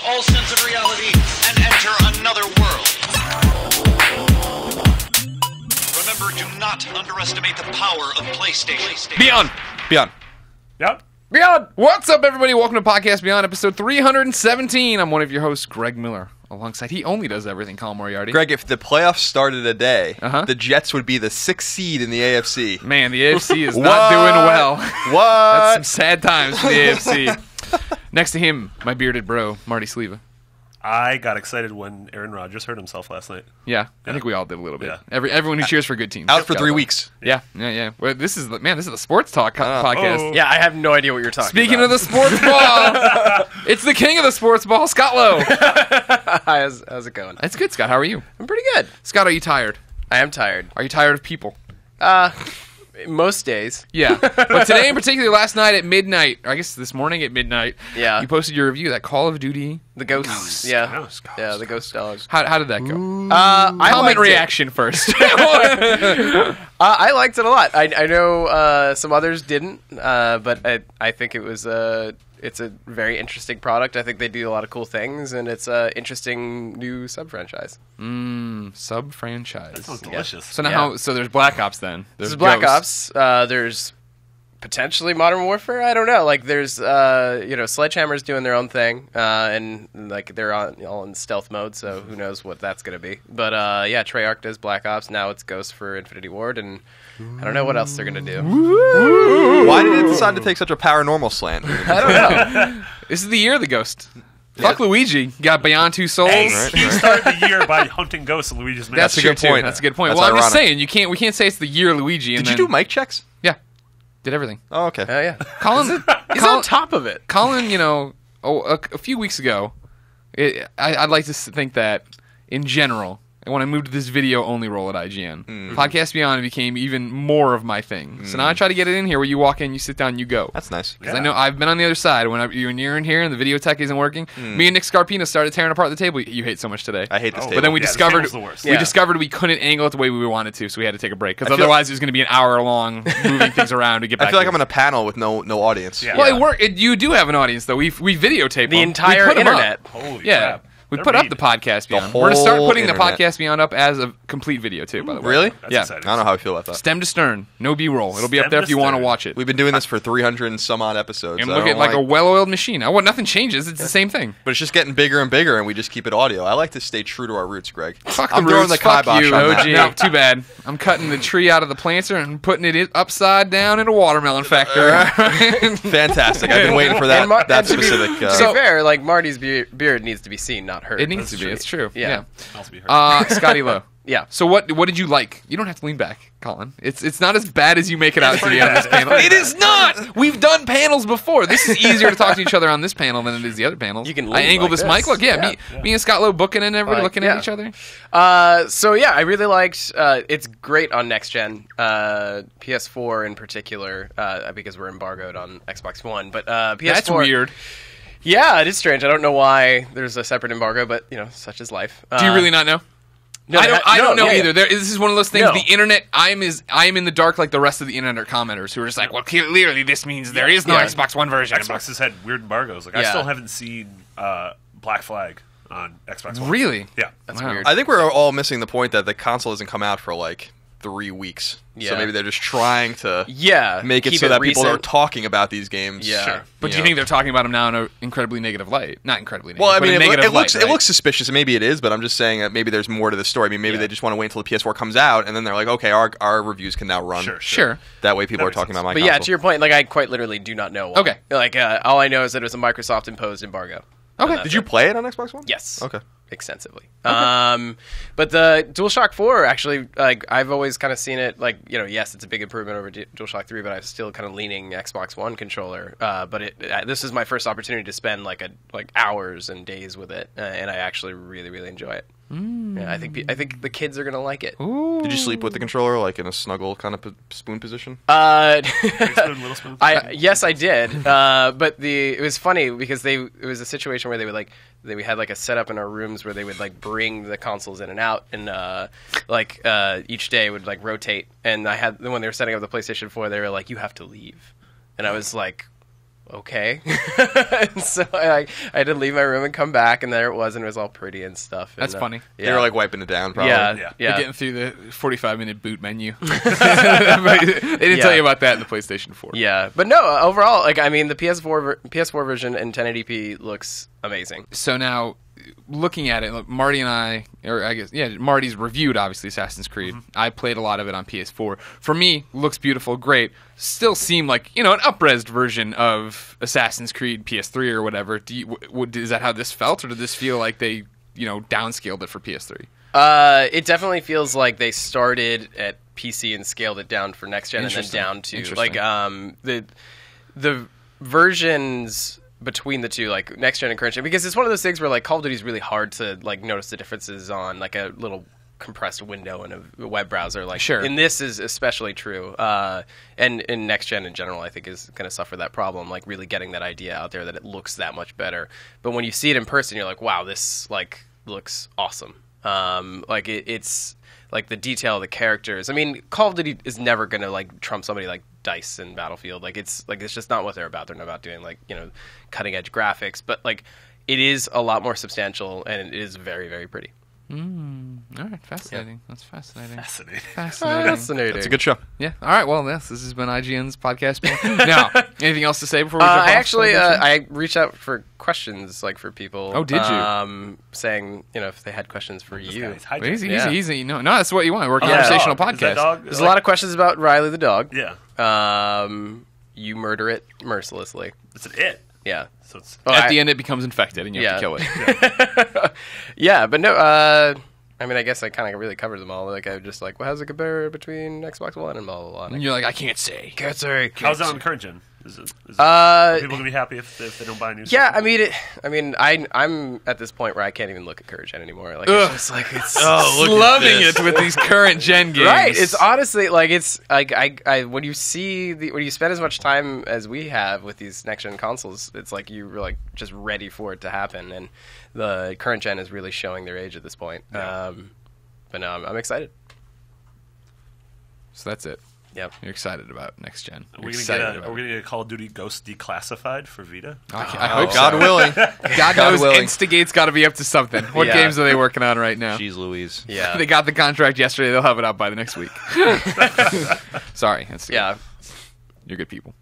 all sense of reality and enter another world. Remember, do not underestimate the power of PlayStation. Beyond. Yep. Beyond. What's up, everybody? Welcome to Podcast Beyond, episode 317. I'm one of your hosts, Greg Miller. Alongside, he only does everything, Colin Moriarty. Greg, if the playoffs started today, the Jets would be the 6th seed in the AFC. Man, the AFC is not doing well. What? That's some sad times for the AFC. Next to him, my bearded bro, Marty Sleva. I got excited when Aaron Rodgers hurt himself last night. Yeah, I think we all did a little bit. Yeah. Everyone who cheers for good teams. Out for 3 weeks. Yeah. Well, this is the sports talk podcast. Oh. Yeah, I have no idea what you're talking Speaking about. of the sports ball, it's the king of the sports ball, Scott Lowe. Hi, how's it going? That's good, Scott. How are you? I'm pretty good. Scott, are you tired? I am tired. Are you tired of people? Most days. Yeah. But today in particular, last night at midnight, or I guess this morning at midnight, Yeah. you posted your review, that Call of Duty. The ghosts. Yeah. Ghosts. Yeah, the ghost dogs. How did that go? I Comment liked reaction first. I liked it a lot. I know some others didn't, but I think it's a very interesting product. I think they do a lot of cool things, and it's an interesting new sub-franchise. Sub-franchise. That sounds delicious. So now, Yeah. So there's Black Ops then. There's Black Ghosts. Ops. There's potentially Modern Warfare. I don't know. Like there's Sledgehammer's doing their own thing, and like they're all in stealth mode. So who knows what that's gonna be? But yeah, Treyarch does Black Ops. Now it's Ghost for Infinity Ward, and I don't know what else they're gonna do. Why did it decide to take such a paranormal slant? I don't know. This is the year of the ghost. Fuck Luigi. Got Beyond Two Souls. Hey, Right, he right. started the year by hunting ghosts and Luigi's Mansion. That's a true, good point. That's a good point. That's Well, I'm just ironic. saying we can't say it's the year of Luigi. And Did you then, do mic checks? Yeah, did everything. Oh, okay. Oh yeah, Colin, he's on top of it. Colin, a few weeks ago, I'd like to think that in general, and when I moved to this video-only role at IGN, Podcast Beyond became even more of my thing. So now I try to get it in here where you walk in, you sit down, you go. That's nice. Because I know I've been on the other side. When you're in here and the video tech isn't working, me and Nick Scarpino started tearing apart the table you hate so much today. I hate this table. But then we Yeah, this discovered table's the worst. Yeah. we couldn't angle it the way we wanted to, so we had to take a break. Because I feel- otherwise it was going to be an hour long moving things around to get back. I feel like to I'm in a panel with no audience. Yeah. Well, it worked. You do have an audience though. We videotape The them. entire We put 'em up. internet. Holy Yeah. crap. We They're put up mean. the Podcast Beyond. The We're going to start whole putting internet. the Podcast Beyond up as a complete video too, by the way. Really? That's Yeah. exciting. I don't know how I feel about that. Stem to stern. No B-roll. It'll be up Stem there to if you want to stern. watch it. We've been doing this for 300 and some odd episodes. And I look don't at like a well-oiled machine. Nothing changes. It's the same thing. But it's just getting bigger and bigger, and we just keep it audio. I like to stay true to our roots, Greg. Fuck I'm the throwing roots. the Fuck kibosh you. on that. OG. No, too bad. I'm cutting the tree out of the planter and putting it upside down in a watermelon factory. Fantastic. I've been waiting for that And to be- specific. To be fair, like Marty's beard needs to be seen, not heard. It needs to be. It's true. Yeah. Smells to be heard. Scotty Lowe. Yeah. So what did you like? You don't have to lean back, Colin. It's not as bad as you make it out to be on this panel. It is not. We've done panels before. This is easier to talk to each other on this panel than it is the other panels. You can I lean angle like this this. mic. Look, Yeah. me and Scott Lowe booking and everybody Like, looking yeah. at each other. So yeah, I really liked. It's great on next gen, PS4 in particular, because we're embargoed on Xbox One. But PS4, That's weird. Yeah, it is strange. I don't know why there's a separate embargo, but such is life. Do you really not know? No, I don't know yeah, either. yeah. This is one of those things. No. The internet. I am in the dark like the rest of the internet commenters who are just like, well, clearly this means there is no Yeah. Xbox One version. Xbox has had weird embargoes. Like I Yeah. still haven't seen Black Flag on Xbox One. Really? Yeah. That's Wow. weird. I think we're all missing the point that the console doesn't come out for like 3 weeks. Yeah. So maybe they're just trying to Yeah, make it keep so that people are recent. talking about these games. Yeah. Sure. But do you think they're talking about them now in an incredibly negative light? Not incredibly negative. Well, I but mean, a negative it looks light, it right? looks suspicious, and maybe it is. But I'm just saying that maybe there's more to the story. I mean, maybe Yeah. they just want to wait until the PS4 comes out, and then they're like, okay, our reviews can now run. Sure. That way, people That are makes talking sense. about my But console. yeah, to your point, like I quite literally do not know why. Okay. Like all I know is that it was a Microsoft imposed embargo. Okay. And that's Did you it. play it on Xbox One? Yes. Okay. Extensively. But the DualShock 4 actually, like I've always kind of seen it like, yes, it's a big improvement over DualShock 3, but I'm still kind of leaning Xbox One controller. But this is my first opportunity to spend like hours and days with it, and I actually really, really enjoy it. Yeah, I think the kids are gonna like it. Did you sleep with the controller, like in a snuggle kind of spoon position? Big spoon, little spoon. Yes, I did. But it was funny because it was a situation where we had like a setup in our rooms where they would like bring the consoles in and out, and each day would like rotate. And when they were setting up the PlayStation 4, they were like, "You have to leave," and I was like, okay. And so I had to leave my room and come back, and there it was, and it was all pretty and stuff. And, That's funny. They were like wiping it down, probably. Yeah. You're getting through the 45-minute boot menu. They didn't tell you about that in the PlayStation 4. Yeah, but no, overall, like, I mean, the PS4 version in 1080p looks amazing. So now, looking at it, look, Marty and I, or I guess, yeah, Marty's reviewed, obviously, Assassin's Creed. I played a lot of it on PS4. For me, looks beautiful, great. Still seem like, an up-resed version of Assassin's Creed PS3 or whatever. Is that how this felt, or did this feel like they, downscaled it for PS3? It definitely feels like they started at PC and scaled it down for next gen, and then down to like the versions between the two, like next gen and current gen, because it's one of those things where like Call of Duty is really hard to like notice the differences on like a little compressed window in a web browser. Like, sure. And this is especially true. And in next gen in general, I think is going to suffer that problem, like really getting that idea out there that it looks that much better. But when you see it in person, you're like, wow, this like looks awesome. Like it's like the detail of the characters. I mean, Call of Duty is never going to like trump somebody like DICE and Battlefield. Like it's just not what they're about. They're not about doing like, cutting edge graphics, but like it is a lot more substantial, and it is very, very pretty. All right, fascinating. Yeah. That's fascinating. Fascinating. That's a good show. Yeah. All right. Well, this has been IGN's podcast. Now, anything else to say before we jump off? I actually I reached out for questions, like for people. Oh, did you? Saying if they had questions for you. Easy. No, that's what you want. We're a conversational podcast. There's a lot of questions about Riley the dog. Yeah. You murder it mercilessly. It's an it. Yeah. So it's at the end, it becomes infected, and you have to kill it. Yeah, but no. I mean, I guess I kind of really covered them all. Like, I was just like, well, how's it compare between Xbox One and blah blah blah? And you're like, I can't say. How's it on current gen? Are people gonna be happy if they don't buy a new? Yeah, system? I'm at this point where I can't even look at current gen anymore. Like, it's just like it's loving it with these current gen games. Right? It's honestly like it's like I when you spend as much time as we have with these next gen consoles, it's like you're like just ready for it to happen, and the current gen is really showing their age at this point. Yeah. But no, I'm excited. So that's it. Yep. You're excited about next gen. Are we gonna get a Call of Duty Ghost Declassified for Vita? I hope God so. willing. God knows Instigate's got to be up to something. What games are they working on right now? Jeez Louise. Yeah. They got the contract yesterday. They'll have it out by the next week. Sorry. Yeah. You're good people.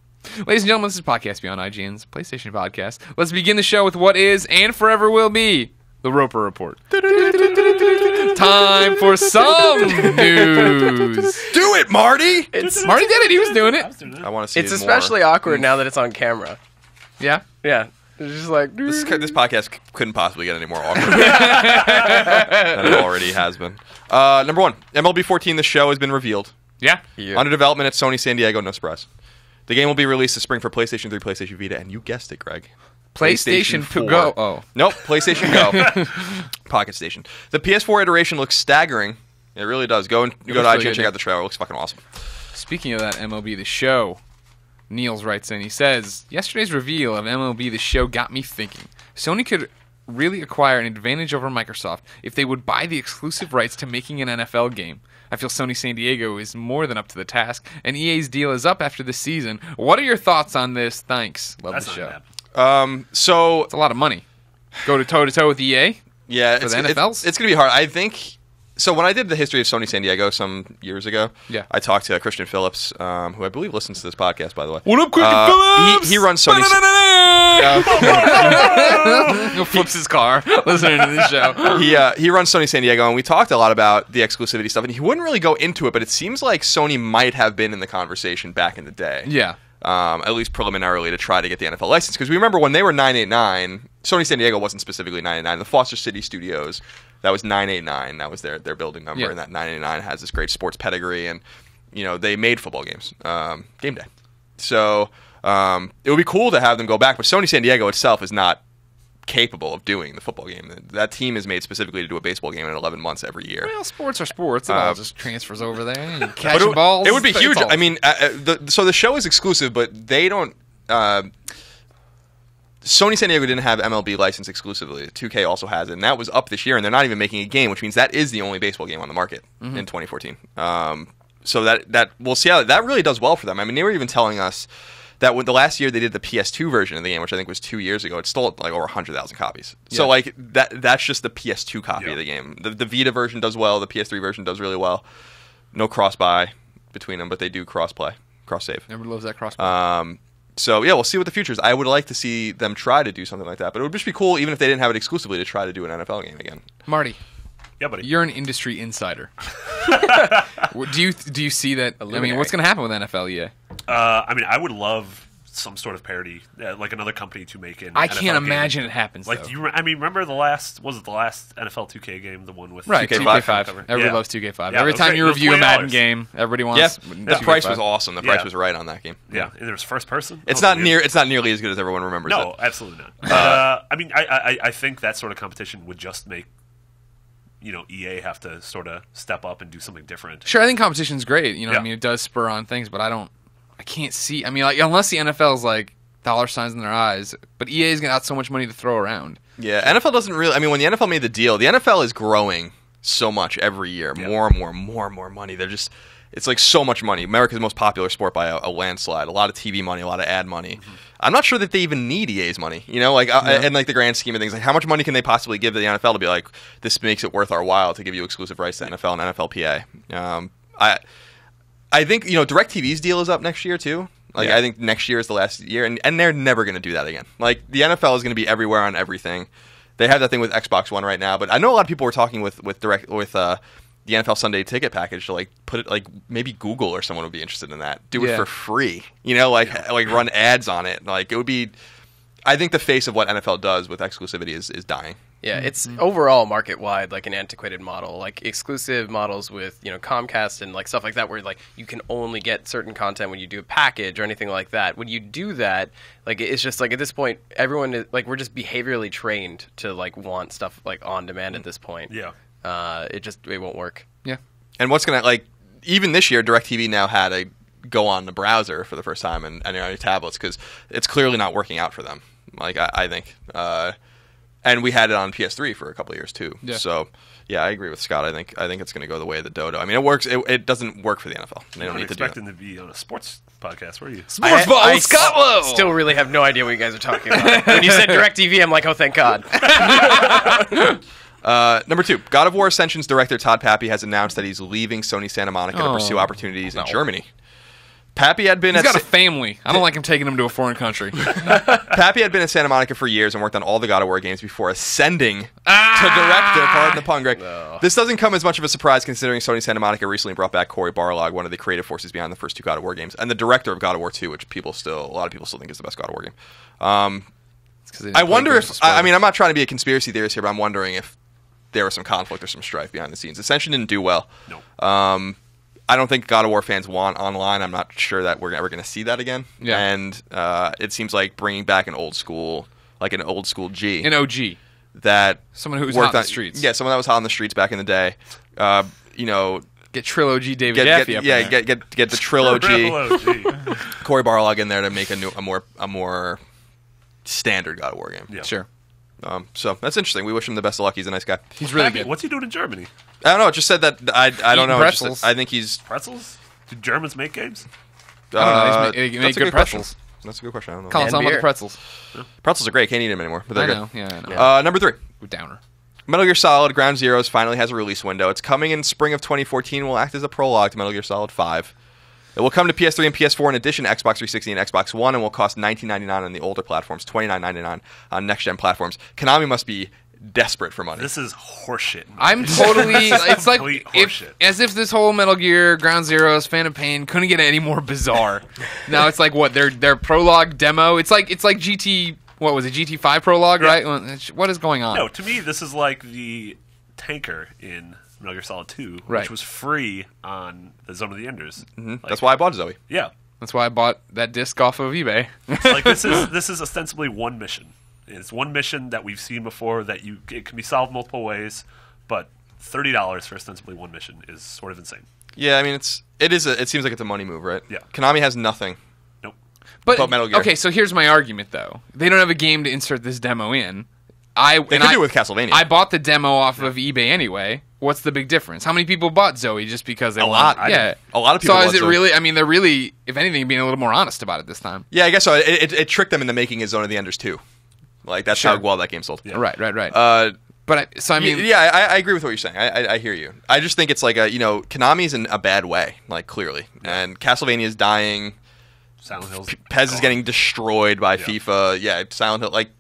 Ladies and gentlemen, this is Podcast Beyond IGN's PlayStation Podcast. Let's begin the show with what is and forever will be the Roper Report. Time for some news. Do it, Marty! Marty did it. He was doing it. I want to see It's it especially more. awkward now that it's on camera. Yeah. Yeah. It's just like This podcast couldn't possibly get any more awkward than it already has been. Number one, MLB 14, the show, has been revealed. Yeah. Under development at Sony San Diego, no surprise. The game will be released this spring for PlayStation 3, PlayStation Vita, and you guessed it, Greg. PlayStation 4. Go. Oh. Nope, PlayStation Go. Pocket Station. The PS4 iteration looks staggering. It really does. Go to IGN and check out the trailer. It looks fucking awesome. Speaking of that MLB The Show, Niels writes in, he says, yesterday's reveal of MLB The Show got me thinking. Sony could really acquire an advantage over Microsoft if they would buy the exclusive rights to making an NFL game. I feel Sony San Diego is more than up to the task, and EA's deal is up after this season. What are your thoughts on this? Thanks. Love the show. So it's a lot of money. Go to toe with EA. Yeah, for the NFLs. It's going to be hard. I think. So when I did the history of Sony San Diego some years ago, I talked to Christian Phillips, who I believe listens to this podcast, by the way. What up, Christian Phillips? He runs Sony. He flips his car listening to this show. He runs Sony San Diego, and we talked a lot about the exclusivity stuff, and he wouldn't really go into it, but it seems like Sony might have been in the conversation back in the day. Yeah. At least preliminarily, to try to get the NFL license. Because we remember when they were 989, Sony San Diego wasn't specifically 989. The Foster City Studios, that was 989. That was their building number, and that 989 has this great sports pedigree, and they made football games, game day. So it would be cool to have them go back, but Sony San Diego itself is not capable of doing the football game. That team is made specifically to do a baseball game in 11 months every year. Well, sports are sports. It all just transfers over there. And catching balls. It would be huge. I mean, so the show is exclusive, but they don't. Sony San Diego didn't have MLB license exclusively. 2K also has it, and that was up this year, and they're not even making a game, which means that is the only baseball game on the market in 2014. So that we'll see how that really does well for them. I mean, they were even telling us that when the last year they did the PS2 version of the game, which I think was 2 years ago, it stole like over 100,000 copies. So like that's just the PS2 copy of the game. The Vita version does well. The PS3 version does really well. No cross-buy between them, but they do cross-play, cross-save. Everybody loves that cross-buy. So yeah, we'll see what the future is. I would like to see them try to do something like that, but it would just be cool, even if they didn't have it exclusively, to try to do an NFL game again. Marty. Yeah, buddy. You're an industry insider. Do you see that? I mean, what's going to happen with NFL EA? I mean, I would love some sort of parody, like another company to make an I NFL can't game. imagine it happens. Like, though. I mean, remember the last NFL 2K game, the one with Right, 2K5. cover? Everybody loves 2K5. Yeah, Every it was time great. you It was review a Madden $20. game, everybody wants. The price was awesome. The price was right on that game. Yeah, and there was first person. It's not nearly as good as everyone remembers. No, absolutely not. I mean, I think that sort of competition would just make EA have to sort of step up and do something different. Sure, I think competition's great. I Yeah. mean, it does spur on things, but I can't see. I mean, like unless the NFL's like dollar signs in their eyes, but EA's got so much money to throw around. Yeah, NFL doesn't really. I mean, when the NFL made the deal, the NFL is growing so much every year, more and more money. They're just, it's like so much money. America's most popular sport by a landslide. A lot of TV money, a lot of ad money. Mm-hmm. I'm not sure that they even need EA's money. And like the grand scheme of things, like how much money can they possibly give to the NFL to be like, this makes it worth our while to give you exclusive rights to NFL and NFLPA. I think DirecTV's deal is up next year too. Like I think next year is the last year, and they're never going to do that again. Like the NFL is going to be everywhere on everything. They have that thing with Xbox One right now, but I know a lot of people were talking with the NFL Sunday Ticket package to like put it like maybe Google or someone would be interested in that. Do it for free, like run ads on it. Like it would be. I think the face of what NFL does with exclusivity is dying. Yeah, it's overall market-wide like an antiquated model, like exclusive models with Comcast and like stuff like that, where like you can only get certain content when you do a package or anything like that. When you do that, like it's just like at this point, everyone is like we're just behaviorally trained to like want stuff like on demand at this point. Yeah, it won't work. Yeah, and what's gonna like even this year, DirecTV now had a go on the browser for the first time and on your tablets because it's clearly not working out for them. Like I think. And we had it on PS3 for a couple of years too. Yeah. So, yeah, I agree with Scott. I think it's going to go the way of the dodo. I mean, it works. It doesn't work for the NFL. They don't need to do it. Expecting to be on a sports podcast. Where are you? Sports Ball with Scott Lowe. Still really have no idea what you guys are talking about. When you said DirecTV, I'm like, oh, thank God. Number 2, God of War Ascension's director Todd Pappy has announced that he's leaving Sony Santa Monica to pursue opportunities in Germany. Pappy had been. He's got a family. I don't like him taking him to a foreign country. Pappy had been in Santa Monica for years and worked on all the God of War games before ascending to director. Pardon the pun, Greg. No. This doesn't come as much of a surprise considering Sony Santa Monica recently brought back Cory Barlog, one of the creative forces behind the first 2 God of War games, and the director of God of War 2, which a lot of people still think is the best God of War game. I wonder if. I mean, I'm not trying to be a conspiracy theorist here, but I'm wondering if there was some conflict or some strife behind the scenes. Ascension didn't do well. No. I don't think God of War fans want online. I'm not sure that we're ever going to see that again. Yeah. And it seems like bringing back an old school G. An OG. That someone who was hot on the streets. Yeah, someone that was hot on the streets back in the day. Get Trilogy David Jaffe up in there. Get the Trilogy. Cory Barlog in there to make a more standard God of War game. Yeah. Sure. So that's interesting. We wish him the best of luck. He's a nice guy. He's really good. What's he doing in Germany? I don't know. It just said that. I don't know. Pretzels. I think he's pretzels. Do Germans make games? I don't know. They make good pretzels. That's a good question. I don't know. Colin, tell me about the pretzels. Pretzels are great. Can't eat them anymore. But they're I know. good. Yeah, I know. Number 3. Downer. Metal Gear Solid Ground Zeroes finally has a release window. It's coming in spring of 2014 and will act as a prologue to Metal Gear Solid 5. It will come to PS3 and PS4 in addition to Xbox 360 and Xbox One and will cost $19.99 on the older platforms, $29.99 on next-gen platforms. Konami must be desperate for money. This is horseshit. I'm totally. It's like as if this whole Metal Gear Ground Zeroes Phantom Pain couldn't get any more bizarre. Now it's like what their prologue demo. It's like GT. What was it? GT5 prologue, right? What is going on? No, to me this is like the tanker in Metal Gear Solid 2, which was free on the Zone of the Enders. Mm-hmm. Like, that's why I bought Zoe. Yeah, that's why I bought that disc off of eBay. Like this is ostensibly one mission. It's one mission that we've seen before that it can be solved multiple ways, but $30 for ostensibly one mission is sort of insane. Yeah, I mean it seems like it's a money move, right? Yeah. Konami has nothing. Nope. But Metal Gear. Okay, so here's my argument though. They don't have a game to insert this demo in. They could do it with Castlevania. I bought the demo off of eBay anyway. what's the big difference? How many people bought Zoe just because they A want? lot. Yeah, A lot of people So bought is it Zoe. really? I mean, they're really, if anything, being a little more honest about it this time. Yeah, I guess so. It tricked them into making it Zone of the Enders 2. Like, that's how well that game sold. Yeah. Right. But I mean, yeah, I agree with what you're saying. I hear you. I just think it's like Konami's in a bad way, like clearly, and Castlevania is dying. Silent Hill's Pez is gone. getting destroyed by FIFA. Yeah, Silent Hill. Like,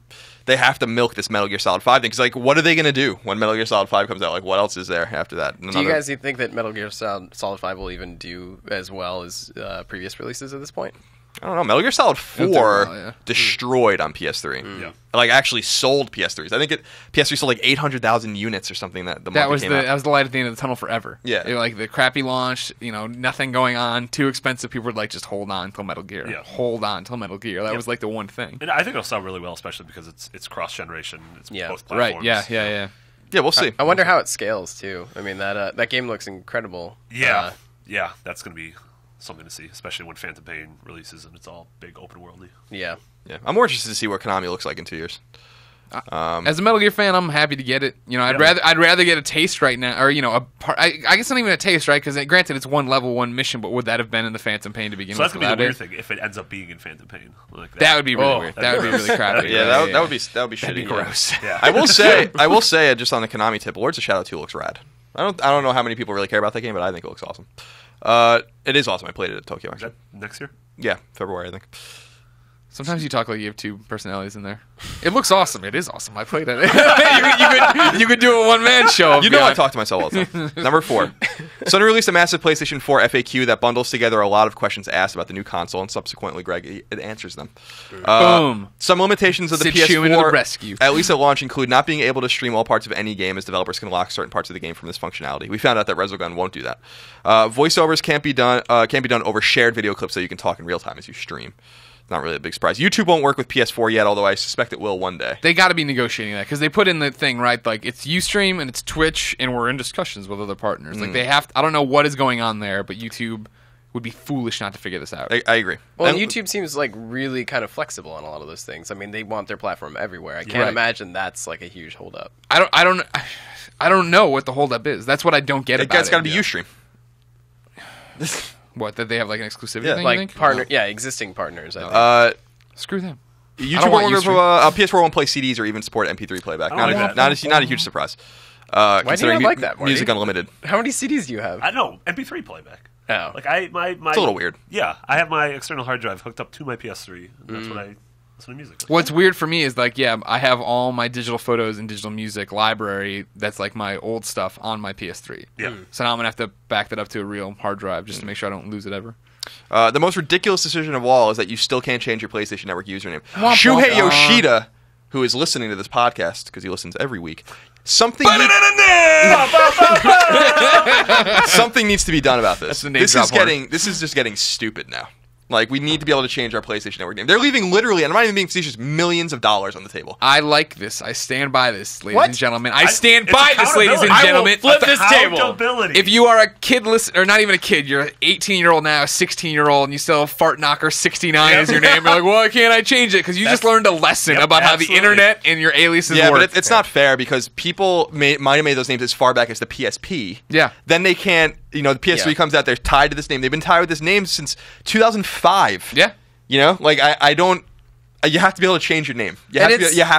they have to milk this Metal Gear Solid 5 thing because, like, what are they gonna do when Metal Gear Solid 5 comes out? Like, what else is there after that? Do you guys think that Metal Gear Solid 5 will even do as well as previous releases at this point? I don't know. Metal Gear Solid 4 do well, yeah. destroyed on PS3. Yeah. Like, actually sold PS3s. I think PS3 sold like 800,000 units or something that the month that was it the came out. light at the end of the tunnel forever. Yeah. It was like the crappy launch, nothing going on, too expensive. People would like just hold on till Metal Gear. Yeah. Hold on till Metal Gear. That was like the one thing. And I think it'll sell really well, especially because it's cross generation. It's Yeah. both platforms. Right? Yeah. Yeah, we'll see. I wonder how it scales too. I mean that game looks incredible. Yeah, that's gonna be something to see, especially when Phantom Pain releases and it's all big open worldy. Yeah. Yeah, I'm more interested to see what Konami looks like in 2 years. As a Metal Gear fan, I'm happy to get it. I'd rather get a taste right now, or a part. I guess not even a taste, right? Because granted, it's one level, one mission, but would that have been in the Phantom Pain to begin So with? that's gonna be the without weird it? thing if it ends up being in Phantom Pain. Like That would be really Oh, weird. That would be really crappy. Yeah, right? that would be shitty. gross. Yeah. I will say just on the Konami tip, Lords of Shadow 2 looks rad. I don't know how many people really care about that game, but I think it looks awesome. It is awesome. I played it at Tokyo Is actually. that next year? Yeah, February I think. Sometimes you talk like you have two personalities in there. It looks awesome. It is awesome. I played it. you could do a one-man show. You know I talk to myself all the time. Number 4. Sony released a massive PlayStation 4 FAQ that bundles together a lot of questions asked about the new console, and subsequently, Greg, it answers them. Boom. Some limitations of the Sid Schumann to PS4, the rescue. at least at launch, include not being able to stream all parts of any game, as developers can lock certain parts of the game from this functionality. We found out that Resogun won't do that. Voiceovers can't be done over shared video clips, so you can talk in real time as you stream. Not really a big surprise. YouTube won't work with PS4 yet, although I suspect it will one day. They got to be negotiating that because they put in the thing, right? Like it's Ustream and it's Twitch, and we're in discussions with other partners. Like they have. I don't know what is going on there, but YouTube would be foolish not to figure this out. I agree. Well, And- YouTube seems like really kind of flexible on a lot of those things. I mean, they want their platform everywhere. I can't Right. imagine that's like a huge holdup. I don't know what the holdup is. That's what I don't get about it. It's got to be Ustream. What, that they have like an exclusivity Yeah, thing? you Like think? partner, yeah, existing partners. I think. Screw them. YouTube don't want won't Ustream. PS4 won't play CDs or even support MP3 playback. I don't like that. Not a huge surprise. Why do you Considering not like that, Marty? Music Unlimited. How many CDs do you have? I know MP3 playback. Oh. Like my It's a little weird. Yeah, I have my external hard drive hooked up to my PS3. And that's what I listen to music with. What's weird for me is like, yeah, I have all my digital photos and digital music library. That's like my old stuff on my PS3. Yeah. So now I'm gonna have to back that up to a real hard drive just to make sure I don't lose it ever. The most ridiculous decision of all is that you still can't change your PlayStation Network username. Womp Shuhei womp. Yoshida, who is listening to this podcast because he listens every week, something needs to be done about this. That's the name drop horn. This is just getting stupid now. Like, we need to be able to change our PlayStation Network name. They're leaving literally, and I'm not even being facetious, millions of dollars on the table. I like this. I stand by this, ladies What? and gentlemen. I stand it's by this, ladies and accountability. gentlemen. flip this table. Accountability. If you are a kid, or not even a kid, you're an 18-year-old now, a 16-year-old, and you still have Fart Knocker 69 as your name. You're like, why can't I change it? Because you just learned a lesson about how the absolutely. internet and your aliases Yeah, work. but it's not fair because people might have made those names as far back as the PSP. Yeah. Then they can't, the PS3 Yeah. comes out, they're tied to this name. They've been tied with this name since 2005. Yeah. Like, I don't, you have to be able to change your name. You have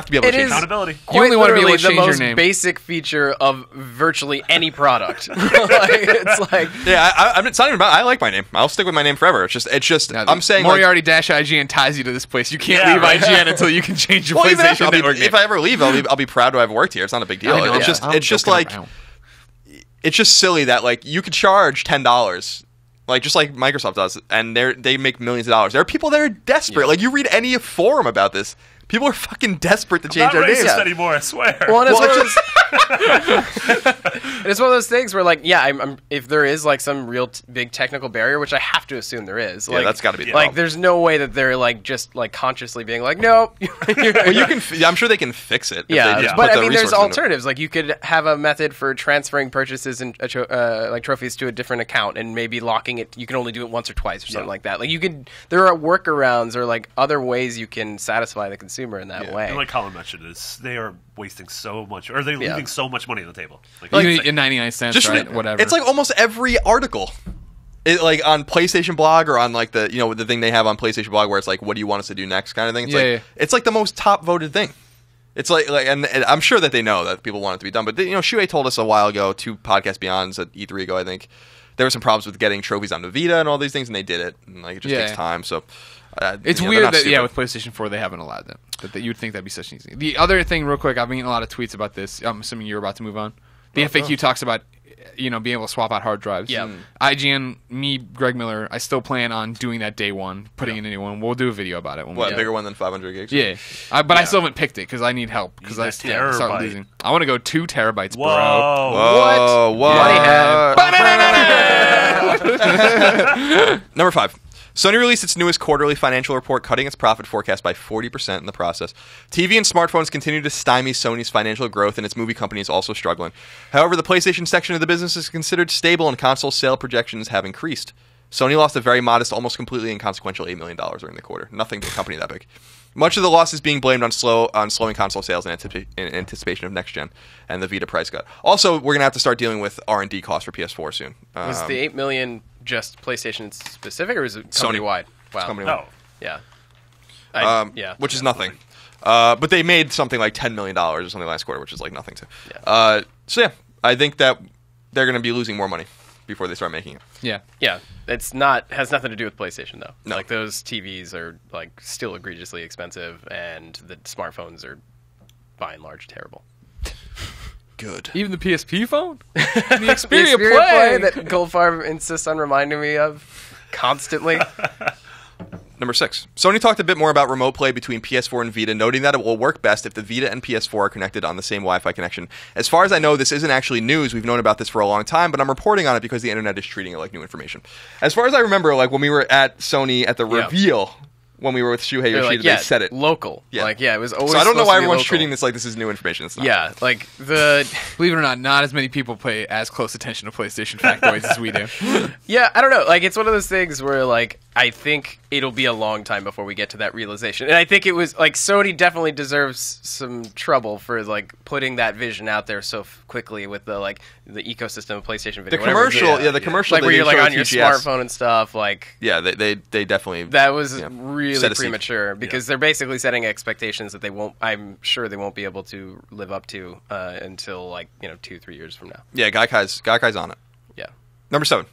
to be able to it change is it. Accountability. You quite only wanna be able literally to change the your most name. basic feature of virtually any product. It's like Yeah, it's not even about, I like my name. I'll stick with my name forever. It's just Now, I'm saying, like, Moriarty-IGN ties you to this place. You can't Yeah, leave right. IGN until you can change your well, even after, PlayStation Network if name. I ever leave, I'll be proud to have worked here. It's not a big deal. I know, It's yeah. just, I'm it's just joking like, around. it's just silly that, like, you could charge $10, like, just like Microsoft does, and they make millions of dollars. There are people that are desperate. Yeah. Like, you read any forum about this, people are fucking desperate to change Not their names. racist anymore, I swear. Well, and it's, Well, one it's of those, and it's one of those things where, like, yeah, I'm if there is like some real big technical barrier, which I have to assume there is, Yeah, like, that's gotta be the like, problem. there's no way that they're like just like consciously being like, no. Well, you can. I'm sure they can fix it. If they Yeah, just but put I the mean, there's resources into it. alternatives. Like, you could have a method for transferring purchases and like trophies to a different account, and maybe locking it. You can only do it once or twice, or something like that. Like, you could. There are workarounds or like other ways you can satisfy the consumer in that Yeah. way. And like Colin mentioned, they are wasting so much, or they're leaving so much money on the table. Like, Even in 99 cents, Just right? Whatever. It's like almost every article. Like on PlayStation Blog or on like the the thing they have on PlayStation Blog where it's like, what do you want us to do next kind of thing. It's it's like the most top voted thing. It's like and I'm sure that they know that people want it to be done. But Shuei told us a while ago, 2 podcasts beyond at E3 ago, I think, there were some problems with getting trophies on the Vita and all these things, and they did it. And like it just takes time. So it's weird that with PlayStation 4 they haven't allowed that. That you'd think that'd be such an easy. The other thing, real quick, I've been getting a lot of tweets about this. I'm assuming you're about to move on. The FAQ talks about being able to swap out hard drives. Yeah. IGN, me, Greg Miller, I still plan on doing that day one, putting in a new one. We'll do a video about it. When a bigger one than 500 gigs? Yeah. But I still haven't picked it because I need help because I start losing. I want to go 2 terabytes, bro. Whoa. What? Number 5. Sony released its newest quarterly financial report, cutting its profit forecast by 40% in the process. TV and smartphones continue to stymie Sony's financial growth, and its movie company is also struggling. However, the PlayStation section of the business is considered stable, and console sale projections have increased. Sony lost a very modest, almost completely inconsequential $8 million during the quarter. Nothing to a company that big. Much of the loss is being blamed on slowing console sales in anticipation of next gen and the Vita price cut. Also, we're going to have to start dealing with R&D costs for PS4 soon. Was the $8 million just PlayStation specific, or is it company wide? Wow. Company-wide. Yeah. Which is nothing. But they made something like $10 million or something last quarter, which is like nothing too. Yeah. I think that they're going to be losing more money before they start making it. Yeah. Has nothing to do with PlayStation though. No. Like those TVs are like still egregiously expensive, and the smartphones are by and large terrible. Good. Even the PSP phone? The The Xperia Xperia Play! that Goldfarb insists on reminding me of constantly. Number 6. Sony talked a bit more about remote play between PS4 and Vita, noting that it will work best if the Vita and PS4 are connected on the same Wi-Fi connection. As far as I know, this isn't actually news. We've known about this for a long time, but I'm reporting on it because the internet is treating it like new information. As far as I remember, like when we were at Sony at the reveal, when we were with Shuhei Yoshida, they said it. Local. Yeah. It was always So I don't know supposed why to be everyone's local. treating this like this is new information. It's not. Yeah, Believe it or not as many people pay as close attention to PlayStation factoids as we do. Yeah, I don't know. Like, it's one of those things where, like, I think it'll be a long time before we get to that realization. And I think it was, like, Sony definitely deserves some trouble for, like, putting that vision out there so quickly with the, like, the ecosystem of PlayStation Video. The commercial, the commercial. Like, where they you're, like, showed on your TGS. smartphone and stuff, like... Yeah, they definitely... That was set really a premature, because they're basically setting expectations that I'm sure they won't be able to live up to until, like, 2-3 years from now. Yeah, Gaikai's on it. Yeah. Number 7.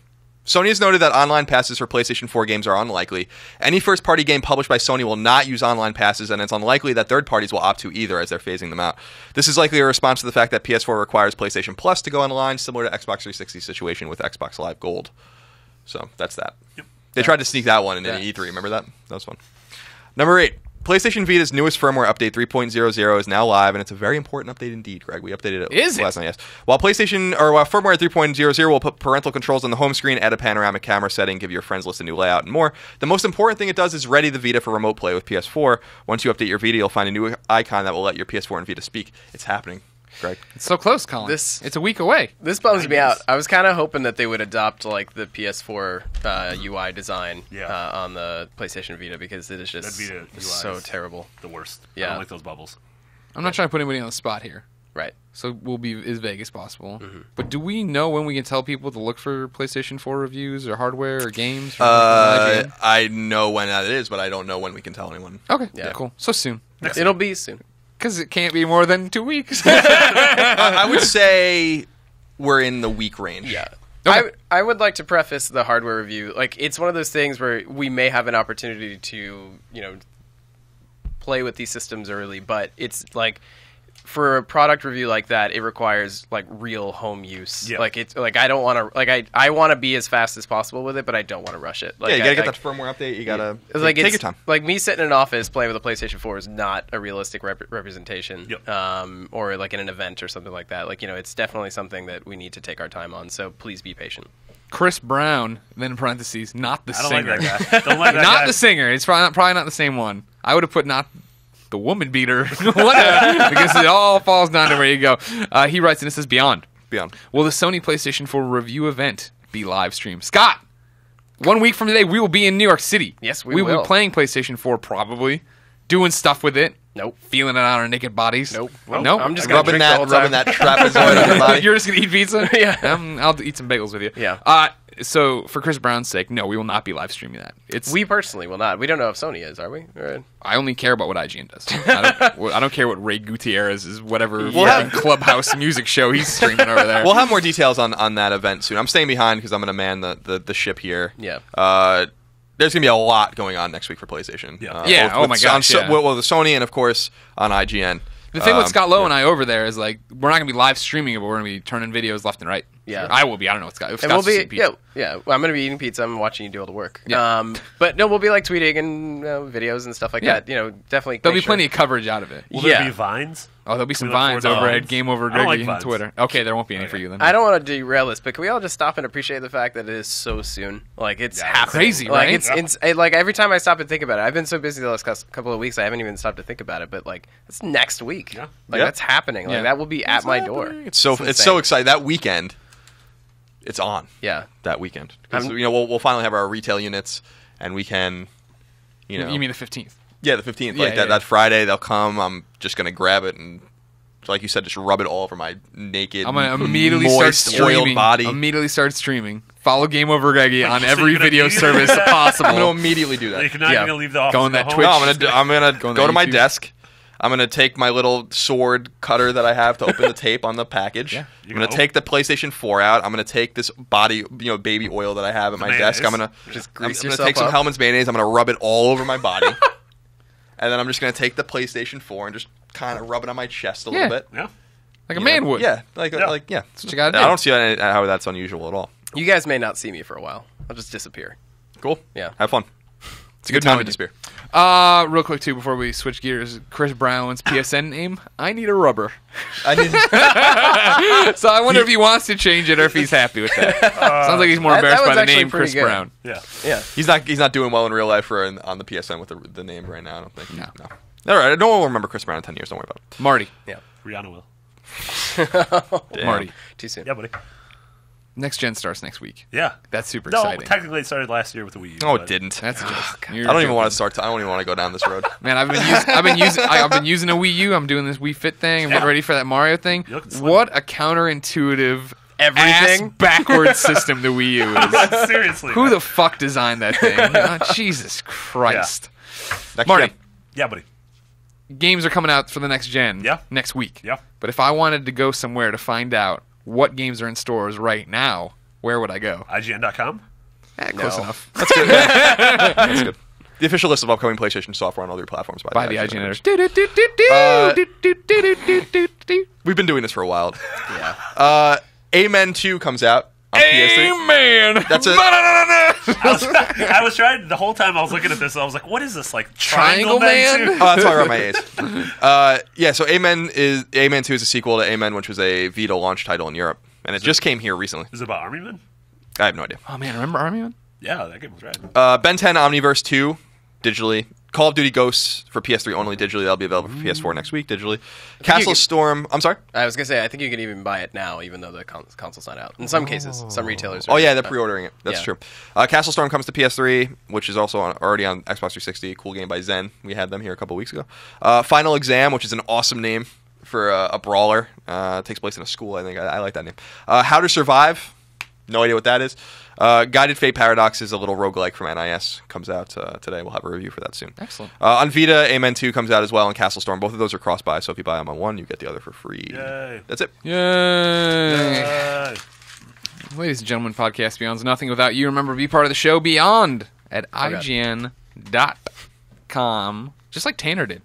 Sony has noted that online passes for PlayStation 4 games are unlikely. Any first-party game published by Sony will not use online passes, and it's unlikely that third parties will opt to either, as they're phasing them out. This is likely a response to the fact that PS4 requires PlayStation Plus to go online, similar to Xbox 360's situation with Xbox Live Gold. So that's that. Yep. They tried to sneak that one in E3. Remember that? That was fun. Number 8. PlayStation Vita's newest firmware update 3.00 is now live, and it's a very important update indeed, Greg. We updated it last night, yes. While firmware 3.00 will put parental controls on the home screen, add a panoramic camera setting, give your friends list a new layout, and more, the most important thing it does is ready the Vita for remote play with PS4. Once you update your Vita, you'll find a new icon that will let your PS4 and Vita speak. It's happening, Greg. It's so close, Colin. It's a week away. This bums me out. I was kind of hoping that they would adopt like the PS4 UI design on the PlayStation Vita, because it is just so terrible. The worst. Yeah. I don't like those bubbles. I'm not trying to put anybody on the spot here. Right. So we'll be as vague as possible. Mm-hmm. But do we know when we can tell people to look for PlayStation 4 reviews or hardware or games? Or I know when that is, but I don't know when we can tell anyone. Okay. Yeah. Cool. So soon. It'll be soon. Because it can't be more than 2 weeks. I would say we're in the week range. Yeah. Okay. I would like to preface the hardware review. Like, it's one of those things where we may have an opportunity to, play with these systems early, but it's like, for a product review like that, it requires like real home use. Yeah. Like, it's like I don't want to I want to be as fast as possible with it, but I don't want to rush it. Like, Yeah, you gotta get that firmware update. You gotta take your time. Like, me sitting in an office playing with a PlayStation 4 is not a realistic representation. Yep. Or like in an event or something like that. Like, it's definitely something that we need to take our time on. So please be patient. Chris Brown, then in parentheses, not the I don't singer. like that guy. Don't like that Not guy. the singer. It's probably not the same one. I would have put not the woman beater. Whatever. Because it all falls down to where you go. He writes, and it says, Beyond. Will the Sony PlayStation 4 review event be live streamed? Scott! 1 week from today, we will be in New York City. Yes, we will will. be playing PlayStation 4, probably. Doing stuff with it. Nope. Feeling it on our naked bodies? Nope. Nope. I'm just gonna rubbing drink the whole time. that trapezoid on your body. You're just going to eat pizza? Yeah. I'll eat some bagels with you. Yeah. So, for Chris Brown's sake, no, we will not be live streaming that. We personally will not. We don't know if Sony is, are we? Or... I only care about what IGN does. I don't care what Ray Gutierrez is, whatever have- clubhouse music show he's streaming over there. We'll have more details on that event soon. I'm staying behind because I'm going to man the ship here. Yeah. There's going to be a lot going on next week for PlayStation. Yeah. Yeah, both oh with- my gosh, yeah. Well, the Sony and, of course, on IGN. The thing with Scott Lowe and I over there is, like, we're not going to be live streaming it, but we're going to be turning videos left and right. Yeah. I will be. I don't know what Scott. If And we'll Scott's be, just eating pizza. yeah. Well, I'm going to be eating pizza. I'm watching you do all the work. Yeah. But no, we'll be like tweeting and videos and stuff like Yeah. that. Definitely. There'll make be plenty sure. of coverage out of it. Will Yeah. there be vines? Oh, there'll be some We look vines forward to over at vines. Game Over I don't Greggy like on vines. Twitter. Okay, there won't be any for you then. I don't want to derail this, but can we all just stop and appreciate the fact that it is so soon? Like it's happening. crazy, like, right? It's like every time I stop and think about it, I've been so busy the last couple of weeks, I haven't even stopped to think about it. But like, it's next week. Yeah. Like Yeah. that's happening. Like Yeah. that will be at my door. It's so insane. exciting. That weekend, it's on. Yeah. That weekend. 'Cause, we'll finally have our retail units, and we can, You mean the 15th? yeah, the 15th. Yeah, Like yeah, that Friday, they'll come. I'm just going to grab it and, like you said, just rub it all over my naked, I'm gonna immediately start moist, oiled streaming. body. Immediately start streaming. Follow Game Over Greggy on so every you're gonna video immediately- service possible. I'm going to immediately do that. Like, you're not Yeah. even going to leave the office. Go on and that home? Twitch. No, I'm gonna Go on go to my YouTube. desk. I'm gonna take my little sword cutter that I have to open the tape on the package. Yeah. I'm gonna take the PlayStation 4 out. I'm gonna take this body, baby oil that I have at my desk. I'm gonna Just grease I'm gonna yourself take some up. Hellman's mayonnaise. I'm gonna rub it all over my body, and then I'm just gonna take the PlayStation 4 and just kind of rub it on my chest a little bit. Yeah. Like a You man know? would. Yeah, Yeah. yeah. That's what you gotta do. I don't see how that's unusual at all. You guys may not see me for a while. I'll just disappear. Cool. Yeah. Have fun. It's Good time to knowing you. disappear. Real quick too, before we switch gears, Chris Brown's PSN name. I need a rubber. I didn't. So I wonder if he wants to change it or if he's happy with that. Sounds like he's more that embarrassed one's by the actually name pretty Chris good. Brown. Yeah. Yeah. He's not doing well in real life or on the PSN with the name right now. I don't think. No. All right. No one will remember Chris Brown in 10 years. Don't worry about it. Marty. Yeah. Rihanna will. Damn. Marty. Too soon. Yeah, buddy. Next gen starts next week. Yeah. That's super No, exciting. technically it started last year with the Wii U. No, but- it didn't. That's a joke. I don't even want to start. I don't even want to go down this road. Man, I've been using a Wii U. I'm doing this Wii Fit thing. I'm getting Yeah. ready for that Mario thing. You look slim. What a counterintuitive, Everything? backwards system the Wii U is. Seriously. Who the fuck designed that thing? Oh, Jesus Christ. Next Marty, gen. Yeah, buddy. games are coming out for the next gen Yeah. next week. Yeah. But if I wanted to go somewhere to find out what games are in stores right now, where would I go? IGN.com? Close No. enough. That's good. The official list of upcoming PlayStation software on other platforms By the IGN editors. We've been doing this for a while. Yeah. Amen 2 comes out on PS3. Amen. That's it. I was trying, the whole time I was looking at this, I was like, what is this, like Triangle Man? Man? too? Oh, that's why I wrote my A's. Yeah, so Amen 2 is a sequel to Amen, which was a Vita launch title in Europe, and it just came here recently. Is it about Army Men? I have no idea. Oh man, remember Army Man? Yeah, that game was rad. Ben 10 Omniverse 2 digitally. Call of Duty Ghosts for PS3 only digitally. That'll be available for PS4 next week digitally. Castle can- Storm. I'm sorry. I was gonna say I think you can even buy it now, even though the console's not out. In some cases, some retailers. Oh are- yeah, they're pre-ordering it. That's Yeah. true. Castle Storm comes to PS3, which is also already on Xbox 360. Cool game by Zen. We had them here a couple weeks ago. Final Exam, which is an awesome name for a brawler. Takes place in a school. I think I like that name. How to Survive. No idea what that is. Guided Fate Paradox is a little roguelike from NIS. Comes out today. We'll have a review for that soon. Excellent. On Vita, Amen 2 comes out as well, and Castle Storm. Both of those are cross-buy, so if you buy them on one, you get the other for free. Yay. That's it. Yay. Yay. Ladies and gentlemen, Podcast Beyond's nothing without you. Remember, be part of the show Beyond at IGN.com. Just like Tanner did.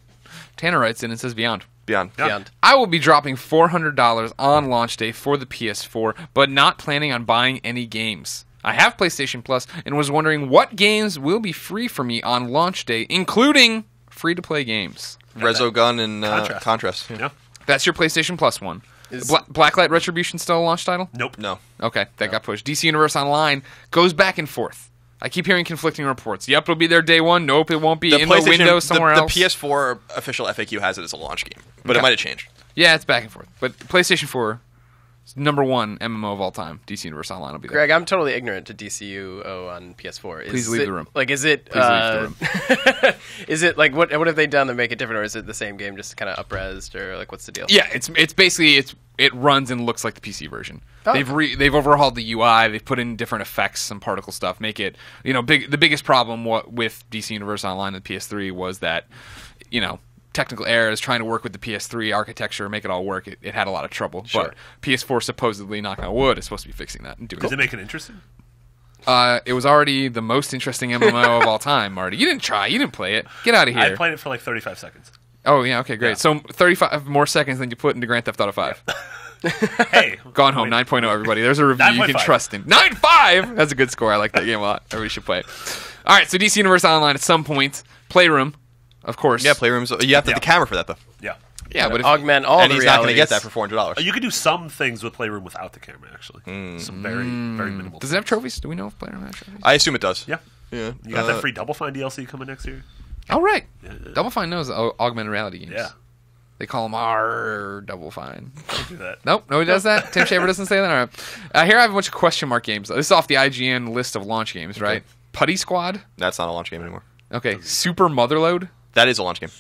Tanner writes in and says Beyond. Beyond. Yeah. Beyond. I will be dropping $400 on launch day for the PS4, but not planning on buying any games. I have PlayStation Plus and was wondering what games will be free for me on launch day, including free-to-play games. Resogun and Contrast. Contrast. Yeah. That's your PlayStation Plus one. Is- Blacklight Retribution still a launch title? Nope. No. Okay, that got pushed. DC Universe Online goes back and forth. I keep hearing conflicting reports. Yep, it'll be there day one. Nope, it won't be in the window somewhere else. The PS4 official FAQ has it as a launch game, but Okay. it might have changed. Yeah, it's back and forth. But PlayStation 4 #1 MMO of all time. DC Universe Online will be there. Greg, I'm totally ignorant to DCUO on PS4. Please leave the room. Like, is it? Please leave the room. Is it like what have they done to make it different, or is it the same game, just kind of up-resed, or like what's the deal? Yeah, it's basically it runs and looks like the PC version. Oh. They've overhauled the UI. They've put in different effects, some particle stuff, make it the biggest problem with DC Universe Online and PS3 was that technical errors trying to work with the PS3 architecture, make it all work. It had a lot of trouble. Sure. But PS4 supposedly, knock on wood, is supposed to be fixing that and doing Does it. it make it interesting? It was already the most interesting MMO of all time, Marty. You didn't try. You didn't play it. Get out of here. I played it for like 35 seconds. Oh, yeah. Okay, great. Yeah. So 35 more seconds than you put into Grand Theft Auto 5. Hey, Gone Home, wait. 9.0, everybody. There's a review you can 9.5. trust in. 9.5! That's a good score. I like that game a lot. Everybody should play it. All right, so DC Universe Online at some point. Playroom, of course. Yeah, Playrooms. You have to have the camera for that, though. Yeah. Yeah, but if, Augment all And the he's not going to realities. get that for $400. You could do some things with Playroom without the camera, actually. Some very, very minimal. does it have trophies? Do we know if Playroom has trophies? I assume it does. Yeah. Yeah. You got that free Double Fine DLC coming next year? Oh, right. Yeah. Double Fine knows augmented reality games. Yeah. They call them R Double Fine. Don't do that. Nope, nobody does that. Tim Shaver doesn't say that. All right. Here I have a bunch of question mark games. This is off the IGN list of launch games, right? Putty Squad. That's not a launch game anymore. Okay. Super Motherload. That is a launch game.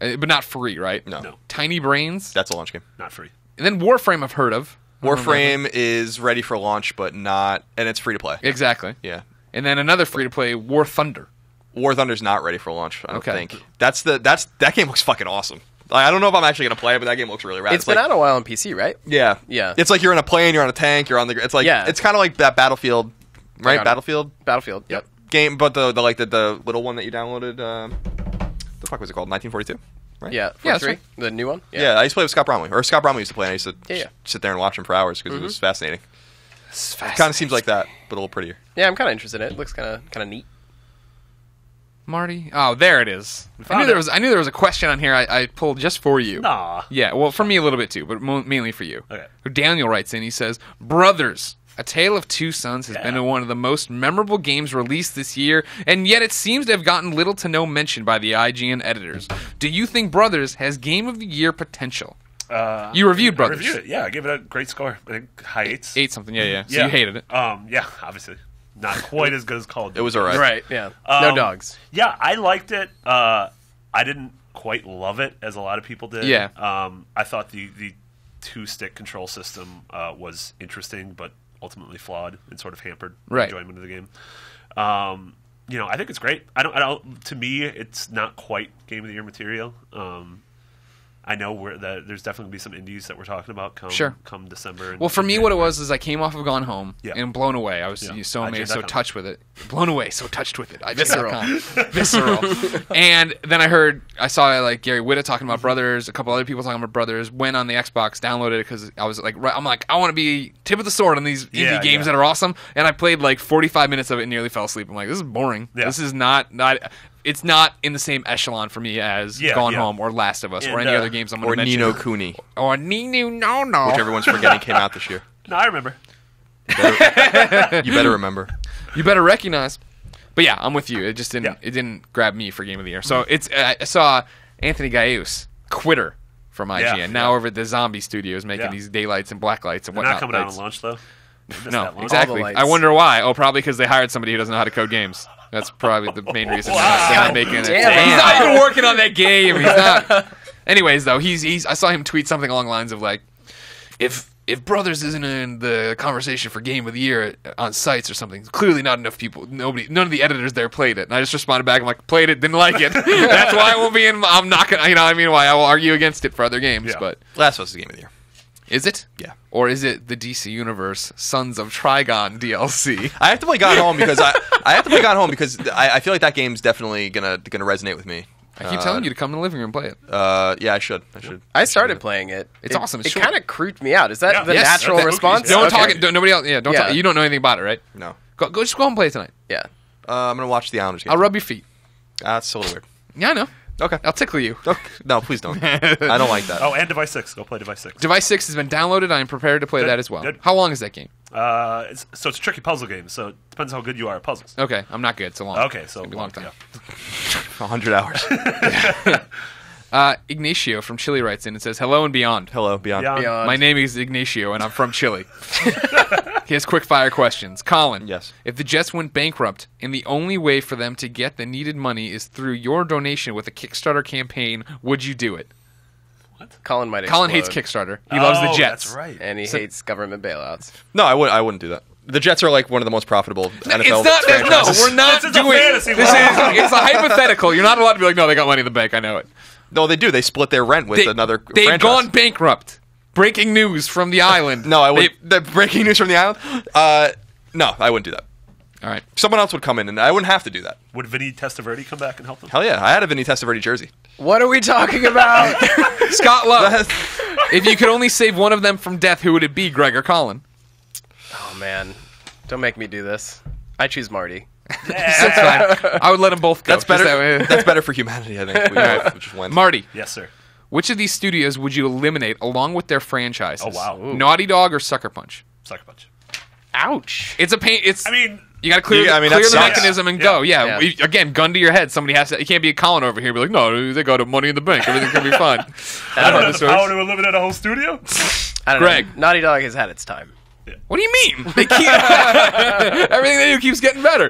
But not free, right? No. Tiny Brains. That's a launch game. Not free. And then Warframe I've heard of. Warframe is ready for launch, but not, and it's free to play. Exactly. Yeah. And then another free-to-play, War Thunder. War Thunder's not ready for launch, I don't Okay. think. That game looks fucking awesome. Like, I don't know if I'm actually going to play it, but that game looks really rad. It's been out a while on PC, right? Yeah. Yeah. It's like you're in a plane, you're on a tank, you're on the... It's like, Yeah. it's kind of like that Battlefield, right? Like on- Battlefield Battlefield. Yep. game, but the little one that you downloaded, the fuck was it called? 1942? Right? Yeah. Yeah, that's 43? right. The new one. Yeah, I used to play with Scott Bromley. Or Scott Bromley used to play, and I used to Yeah. sit there and watch him for hours because it was fascinating. It's Kind of seems like that, but a little prettier. Yeah, I'm kind of interested in it. It looks kind of neat. Marty. Oh, there it is. I found knew it. there was a question on here I pulled just for you. Nah. Yeah, well, for me a little bit too, but mainly for you. Okay. Daniel writes in. He says, "Brothers, A Tale of Two Sons has been one of the most memorable games released this year, and yet it seems to have gotten little to no mention by the IGN editors. Do you think Brothers has Game of the Year potential?" You reviewed Brothers. I reviewed it. Yeah, I gave it a great score. I think high 8s. 8 something. Yeah. So you hated it. Yeah, obviously. Not quite as good as Call of Duty. It was alright. Right. Yeah. No dogs. Yeah, I liked it. I didn't quite love it as a lot of people did. Yeah. I thought the two-stick control system was interesting, but ultimately flawed and sort of hampered my Right. enjoyment of the game. I think it's great. I don't. To me, it's not quite Game of the Year material. I know there's definitely gonna be some indies that we're talking about come December. Well, for me, what it was is I came off of Gone Home Yeah. and blown away. I was Yeah. so amazed, so IGN.com. touched with it. Blown away, so touched with it. Visceral. Visceral. And then I saw like Gary Whitta talking about Brothers, a couple other people talking about Brothers. Went on the Xbox, downloaded it because I was like, I want to be tip of the sword on these indie Yeah, games yeah. that are awesome. And I played like 45 minutes of it and nearly fell asleep. I'm like, this is boring. Yeah. This is not. It's not in the same echelon for me as Gone Home or Last of Us or And, any other games I'm going Or to mention. Nino Kuni, Or Nino No. which everyone's forgetting came out this year. No, I remember. You better remember. You better recognize. But yeah, I'm with you. It just didn't. Yeah. It didn't grab me for Game of the Year. So it's. I saw Anthony Gaius, Quitter from IGN, Yeah, now yeah. over at the Zombie Studios, making Yeah. these daylights and blacklights and They're whatnot. not coming out lights. on launch, though. We missed No, that launch. exactly. lights. I wonder why. Oh, probably because they hired somebody who doesn't know how to code games. That's probably the main reason they're not making it. damn. He's not even working on that game. He's not. Anyways, though, he's. I saw him tweet something along the lines of like, if Brothers isn't in the conversation for Game of the Year on sites or something, clearly not enough people. None of the editors there played it. And I just responded back. I'm like, played it, didn't like it. That's why it won't be in. I'm not gonna. Why I will argue against it for other games. Yeah. But Last of Us is Game of the Year. is it? Yeah. Or is it the DC Universe Sons of Trigon DLC? I have to play Gone Home because I feel like that game's definitely gonna resonate with me. I keep telling you to come in the living room and play it. Yeah, I should. I started playing it. It's awesome. It's It short. kind of creeped me out. Is that Yeah. the Yes, natural that's response? okay. Don't Okay. talk. Nobody else. Yeah, don't. Yeah. Talk, you don't know anything about it, right? No. Just go and play it tonight. Yeah. I'm gonna watch the Islanders game. I'll rub your feet. That's a little weird. Yeah, I know. Okay. I'll tickle you. No, please don't. I don't like that. Oh, and Device 6. Go play Device 6. Device 6 has been downloaded. I am prepared to play Good, that as well. good. How long is that game? It's a tricky puzzle game, so it depends how good you are at puzzles. Okay, I'm not good. It's a long. Okay, so It's gonna be a long time. yeah. 100 hours. Ignacio from Chile writes in and says, "Hello and beyond. Hello, Beyond. Beyond. My name is Ignacio, and I'm from Chile." He has quick-fire questions. Colin, Yes. if the Jets went bankrupt and the only way for them to get the needed money is through your donation with a Kickstarter campaign, would you do it? Colin might Colin explode. hates Kickstarter. He loves the Jets. That's right. And he hates government bailouts. No, I wouldn't do that. The Jets are like one of the most profitable NFL It's not. No, franchises. we're not This is a doing. fantasy This world. is. It's a hypothetical. You're not allowed to be like, no, they got money in the bank. I know it. No, they do. They split their rent with another They've franchise. gone bankrupt. Breaking news from the island. No, I would. The breaking news from the island? No, I wouldn't do that. All right. Someone else would come in, and I wouldn't have to do that. Would Vinny Testaverde come back and help them? Hell yeah. I had a Vinny Testaverde jersey. What are we talking about? Scott Love. If you could only save one of them from death, who would it be, Greg or Colin? Oh, man. Don't make me do this. I choose Marty. That's fine. I would let them both go. That's better. Just that way. That's better for humanity, I think. We both just went. Marty, Yes, sir. which of these studios would you eliminate along with their franchises? Oh, wow. Ooh. Naughty Dog or Sucker Punch? Sucker Punch. Ouch. It's a pain. It's. I mean, you got to clear, Yeah, I mean, clear that the sucks. mechanism and Yeah. go. Yeah. Yeah. Again, gun to your head. Somebody has to. It can't be a Colin over here. Be like, no, they got money in the bank. Everything's gonna be fine. I don't how have this the works. power to eliminate a whole studio. I don't Greg. know. Naughty Dog has had its time. What do you mean? They keep everything they do keeps getting better.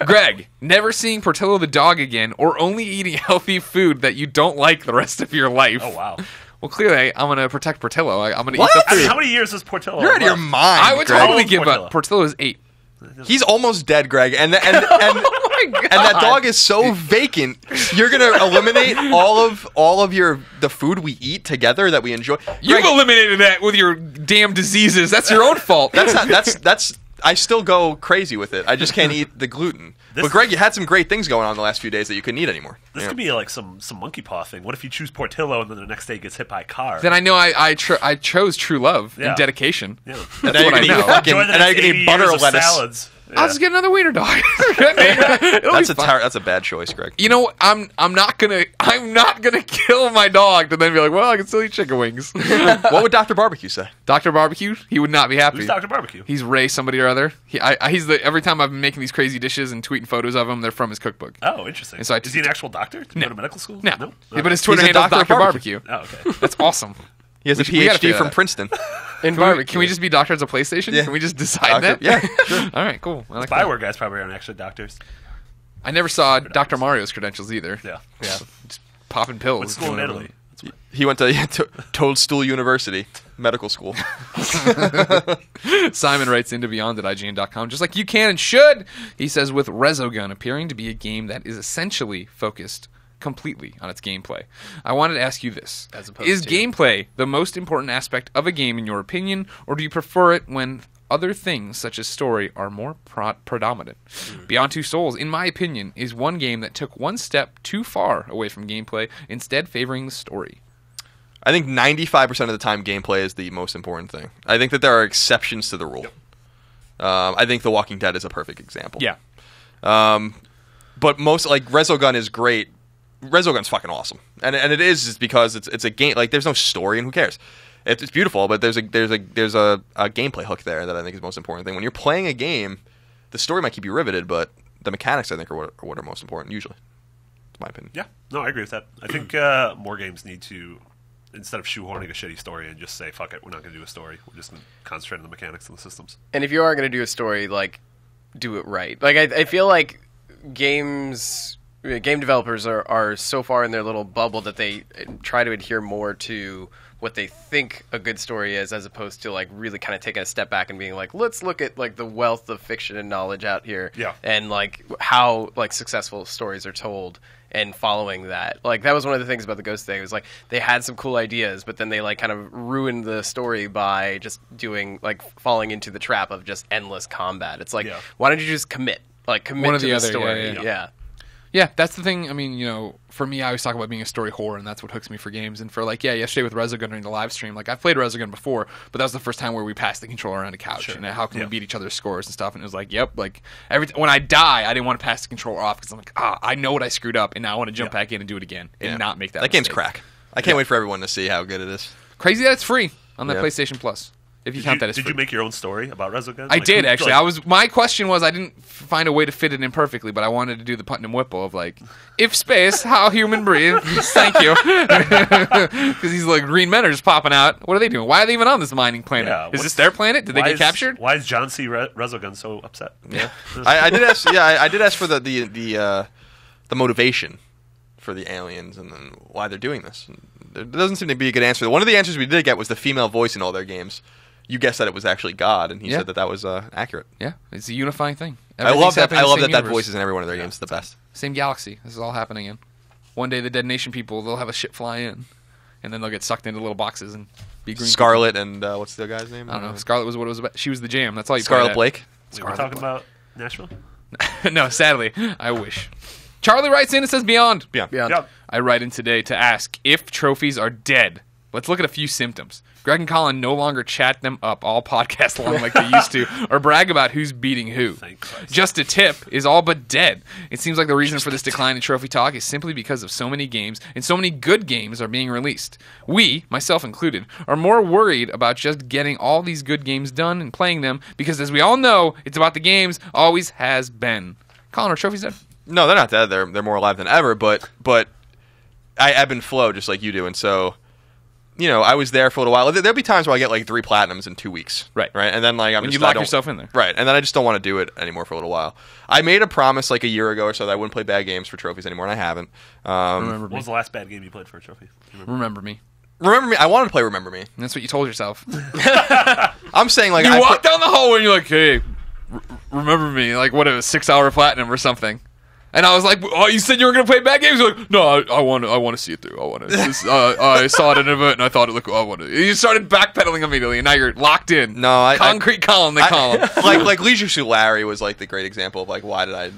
Greg, never seeing Portillo the dog again, or only eating healthy food that you don't like the rest of your life. Oh, wow. Well, clearly, I'm going to protect Portillo. I'm going to eat What? the I mean, food. how many years does Portillo You're out of your left? mind. I would Greg. totally How give old's up. Portillo is 8. He's almost dead, Greg. And Oh my God. and that dog is so vacant. You're gonna eliminate all of the food we eat together that we enjoy. You've Greg, eliminated that with your damn diseases. That's your own fault. that's not that's. I still go crazy with it. I just can't eat the gluten. But Greg, you had some great things going on the last few days that you couldn't eat anymore. This Yeah. could be like some monkey paw thing. What if you choose Portillo and then the next day gets hit by a car? Then I know I chose true love Yeah. and dedication. Yeah. And now what I you're know. gonna eat fucking, Enjoy and the now next you're gonna 80 eat butter years of lettuce. salads. I'll just get another wiener dog. It'll be fine. That's a bad choice, Greg. You know, I'm not gonna kill my dog to then be like, well, I can still eat chicken wings. What would Dr. Barbecue say? Dr. Barbecue, he would not be happy. Who's Dr. Barbecue? He's Ray somebody or other. Every time I've been making these crazy dishes and tweeting photos of him, they're from his cookbook. Oh, interesting. And so Is he an actual doctor? Did he go to medical school? No, No? Yeah, but his Twitter He's a handle is doctor Dr. of Barbecue. Oh, okay. That's awesome. He has a we gotta PhD figure from that out. Princeton. In Can we just be doctors of PlayStation? Yeah. Can we just decide that? Yeah, sure. All right, cool. I like that. Bioware guys probably aren't actually doctors. I never saw Dr. Mario's credentials either. Yeah. Just popping pills. Went to school in Italy. He went to Toadstool University Medical School. Simon writes into beyond at IGN.com, just like you can and should. He says, with Resogun appearing to be a game that is essentially focused completely on its gameplay. I wanted to ask you this. As opposed Is to- gameplay the most important aspect of a game in your opinion, or do you prefer it when other things such as story are more predominant? Beyond Two Souls, in my opinion, is one game that took one step too far away from gameplay, instead favoring the story. I think 95% of the time, gameplay is the most important thing. I think that there are exceptions to the rule. I think The Walking Dead is a perfect example. Yeah. But most, like, Resogun is great. Resogun's fucking awesome, and it is just because it's a game. Like, there's no story, and who cares? It's beautiful, but there's a gameplay hook there that I think is the most important thing. When you're playing a game, the story might keep you riveted, but the mechanics, I think, are what are most important usually. That's my opinion. Yeah. No, I agree with that. I think more games need to, instead of shoehorning a shitty story and just say, fuck it, we're not going to do a story. We're just going to concentrate on the mechanics and the systems. And if you are going to do a story, like, do it right. Like, I feel like game developers are so far in their little bubble that they try to adhere more to what they think a good story is, as opposed to, like, really kind of taking a step back and being like, let's look at, like, the wealth of fiction and knowledge out here. Yeah. And, like, how, like, successful stories are told and following that. Like, that was one of the things about the Ghost thing. It was like, they had some cool ideas, but then they, like, kind of ruined the story by just doing, like, falling into the trap of just endless combat. It's like, Yeah. why don't you just commit? Like, commit One or to the the other, story. yeah. Yeah. Yeah, that's the thing. I mean, you know, for me, I always talk about being a story whore, and that's what hooks me for games. And for, like, yesterday with Resogun during the live stream, like, I've played Resogun before, but that was the first time where we passed the controller around a couch. Sure. And how can Yeah. we beat each other's scores and stuff? And it was like, yep, like, when I die, I didn't want to pass the controller off because I'm like, I know what I screwed up, and now I want to jump back in and do it again and not make that That game's mistake. crack. I can't wait for everyone to see how good it is. Crazy that it's free on the Yeah. PlayStation Plus. If you count that as Did free. you make your own story about Resogun? I did actually. My question was I didn't find a way to fit it in perfectly, but I wanted to do the Putnam Whipple of like, if space, how human breathe. Thank you, because these like green men are just popping out. What are they doing? Why are they even on this mining planet? Yeah, is this their planet? Did they get captured? Why is John C. Resogun so upset? Yeah, I did ask. Yeah, I did ask for the motivation for the aliens and then why they're doing this. There doesn't seem to be a good answer. One of the answers we did get was the female voice in all their games. You guessed that it was actually God, and he said that was accurate. Yeah, it's a unifying thing. I love that. I love that universe. voice is in every one of their games. It's the best. Same galaxy. This is all happening in. One day, the Dead Nation people, they'll have a ship fly in, and then they'll get sucked into little boxes and be green. Scarlet people. And what's the guy's name? I don't know. Scarlet was what it was about. She was the jam. That's all you. Scarlet Blake. We're talking about Nashville. No, sadly, I wish. Charlie writes in and says Beyond. Yep. I write in today to ask if trophies are dead. Let's look at a few symptoms. Greg and Colin no longer chat them up all podcast long like they used to, or brag about who's beating who. Thank Christ. Just a Tip is all but dead. It seems like the reason for this decline in trophy talk is simply because of so many games, and so many good games are being released. We, myself included, are more worried about just getting all these good games done and playing them, because as we all know, it's about the games, always has been. Colin, are trophies dead? No, they're not dead. They're more alive than ever. But I ebb and flow just like you do, and so. You know, I was there for a little while. There'll be times where I get like 3 platinums in 2 weeks, right? And then like you lock yourself in there, right? And then I just don't want to do it anymore for a little while. I made a promise like a year ago or so that I wouldn't play bad games for trophies anymore, and I haven't. Remember me. What was the last bad game you played for a trophy? Remember me. Remember me. I wanted to play Remember Me. And that's what you told yourself. I'm saying like you walk down the hallway and you're like, "Hey, remember me?" Like what? It was 6-hour platinum or something. And I was like, "Oh, you said you were going to play bad games." You're like, "No, I want to see it through. I want to." I saw it in an event, and I thought it looked. I want to. You started backpedaling immediately, and now you're locked in. No, concrete column. They call him. like Leisure Suit Larry was like the great example of like why did I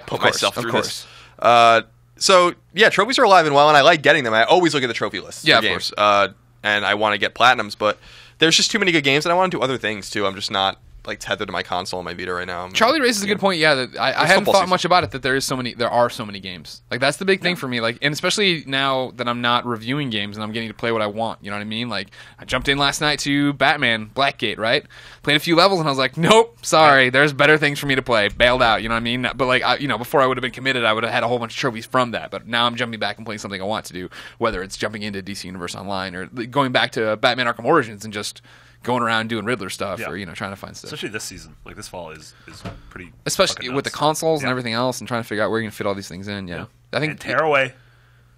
put myself through this. So yeah, trophies are alive and well, and I like getting them. I always look at the trophy list for games, and I want to get platinums, but there's just too many good games, and I want to do other things too. I'm just not like tethered to my console and my Vita right now. Charlie raises a good point. Yeah, that I hadn't thought much about it. That there are so many games. Like that's the big thing for me. Like, and especially now that I'm not reviewing games and I'm getting to play what I want. You know what I mean? Like I jumped in last night to Batman Blackgate. Right, played a few levels and I was like, nope, sorry. There's better things for me to play. Bailed out. You know what I mean? But like, before I would have been committed, I would have had a whole bunch of trophies from that. But now I'm jumping back and playing something I want to do, whether it's jumping into DC Universe Online or going back to Batman Arkham Origins and just going around doing Riddler stuff or trying to find stuff. Especially this season, like this fall is pretty. Especially with the consoles and everything else, and trying to figure out where you can fit all these things in. Yeah. I think and Tearaway.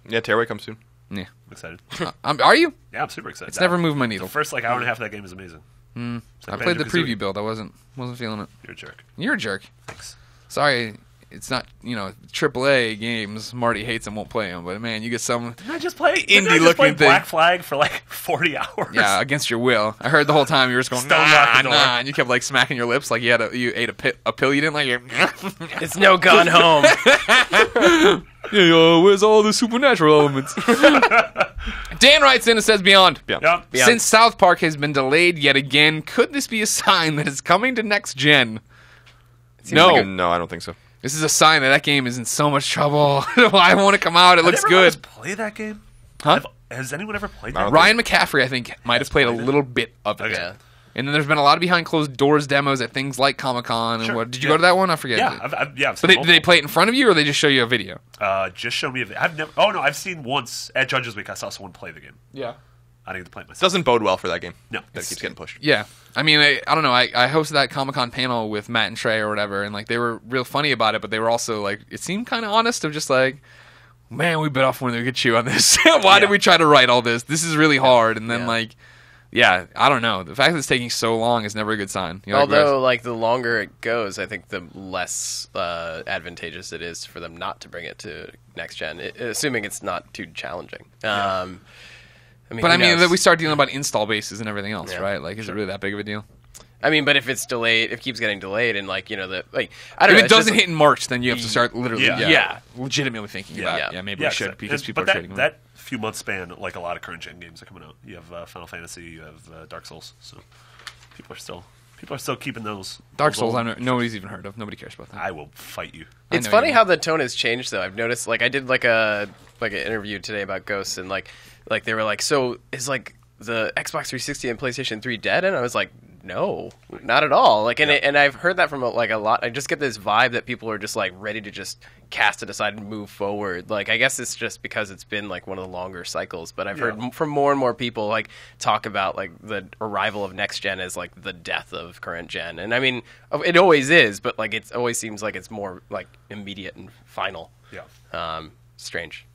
Yeah, Tearaway comes soon. Yeah, I'm excited. Are you? Yeah, I'm super excited. It's never moved my needle. The first hour and a half of that game is amazing. I played the preview build. I wasn't feeling it. You're a jerk. You're a jerk. Thanks. Sorry. It's not, AAA games. Marty hates them, won't play them. But man, you get some Didn't I just play indie-looking thing. Black Flag for like 40 hours? Yeah, against your will. I heard the whole time you were just going, nah, and you kept like smacking your lips like you ate a pill you didn't like. It's no gone home. Where's all the supernatural elements? Dan writes in and says Beyond. Yep. Since South Park has been delayed yet again, could this be a sign that it's coming to next gen? No. No, I don't think so. This is a sign that game is in so much trouble. I want to come out. It looks good. Play that game? Huh? Has anyone ever played that? Ryan McCaffrey, I think, might have played a little bit of it. Okay. And then there's been a lot of behind closed doors demos at things like Comic-Con. And did you go to that one? I forget. Yeah, I've but did they play it in front of you, or they just show you a video? Just show me a video. I've seen once at Judges Week. I saw someone play the game. Yeah. I didn't get to play it myself. Doesn't bode well for that game. No, that keeps getting pushed. Yeah, I mean, I don't know. I hosted that Comic-Con panel with Matt and Trey or whatever, and like they were real funny about it, but they were also like, it seemed kind of honest of just like, man, we bit off more than we could chew on this. Why did we try to write all this? This is really hard. And then I don't know. The fact that it's taking so long is never a good sign. Although, like the longer it goes, I think the less advantageous it is for them not to bring it to next gen, assuming it's not too challenging. We start dealing about install bases and everything else, right? Like, is it really that big of a deal? I mean, but if it's delayed, if it keeps getting delayed, and I don't know. If it doesn't hit in March, then you have to start literally, legitimately thinking about, maybe we should because people are trading. That few months span, like a lot of current gen games are coming out. You have Final Fantasy, you have Dark Souls, so people are still keeping those. Dark Souls, nobody's even heard of. Nobody cares about that. I will fight you. It's funny how the tone has changed, though. I've noticed. Like I did an interview today about Ghosts, and like they were like, so is like the Xbox 360 and PlayStation 3 dead? And I was like, no, not at all. Like, and I've heard that from like a lot. I just get this vibe that people are just like ready to just cast it aside and move forward. Like, I guess it's just because it's been like one of the longer cycles. But I've heard from more and more people like talk about like the arrival of next gen as like the death of current gen. And I mean, it always is, but like it always seems like it's more like immediate and final. Yeah. Strange.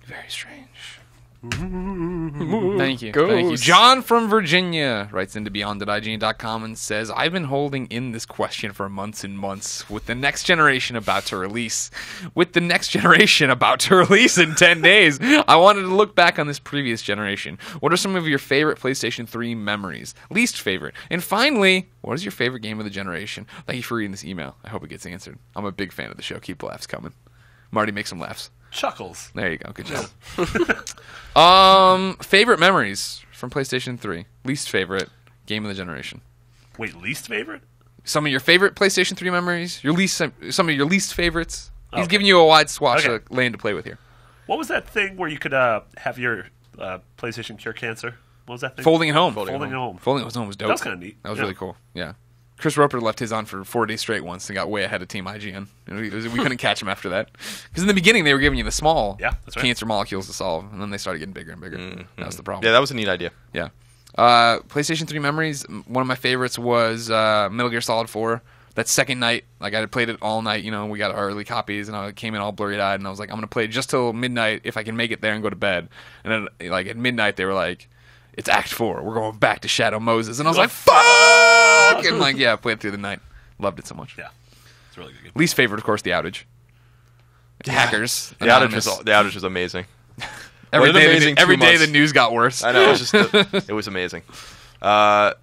Very strange. Thank you. Ghost. Thank you. John from Virginia writes into beyond.ign.com and says, I've been holding in this question for months and months. With the next generation about to release in 10 days, I wanted to look back on this previous generation. What are some of your favorite PlayStation 3 memories? Least favorite? And finally, what is your favorite game of the generation? Thank you for reading this email. I hope it gets answered. I'm a big fan of the show. Keep the laughs coming. Marty, make some laughs. Chuckles. There you go. Good job. Favorite memories from PlayStation 3. Least favorite game of the generation. Wait, least favorite? Some of your favorite PlayStation 3 memories. Some of your least favorites. He's giving you a wide swath of land to play with here. What was that thing where you could have your PlayStation cure cancer? What was that thing? Folding it home. Folding it home. Folding it home was dope. That was kind of neat. That was really cool. Yeah. Chris Roper left his on for 4 days straight once and got way ahead of Team IGN. We couldn't catch him after that. Because in the beginning, they were giving you the small cancer molecules to solve, and then they started getting bigger and bigger. Mm-hmm. That was the problem. Yeah, that was a neat idea. Yeah. PlayStation 3 memories, one of my favorites was Metal Gear Solid 4. That second night, like I had played it all night, we got our early copies, and I came in all blurry-eyed, and I was like, I'm going to play just till midnight if I can make it there and go to bed. And then, like, at midnight, they were like, it's Act 4. We're going back to Shadow Moses. And I was like, fuck! And like, yeah, I played through the night. Loved it so much. Yeah. It's a really good game. Least favorite, of course, the outage. Hackers. The outage was amazing. Every day the news got worse. I know. It was amazing. I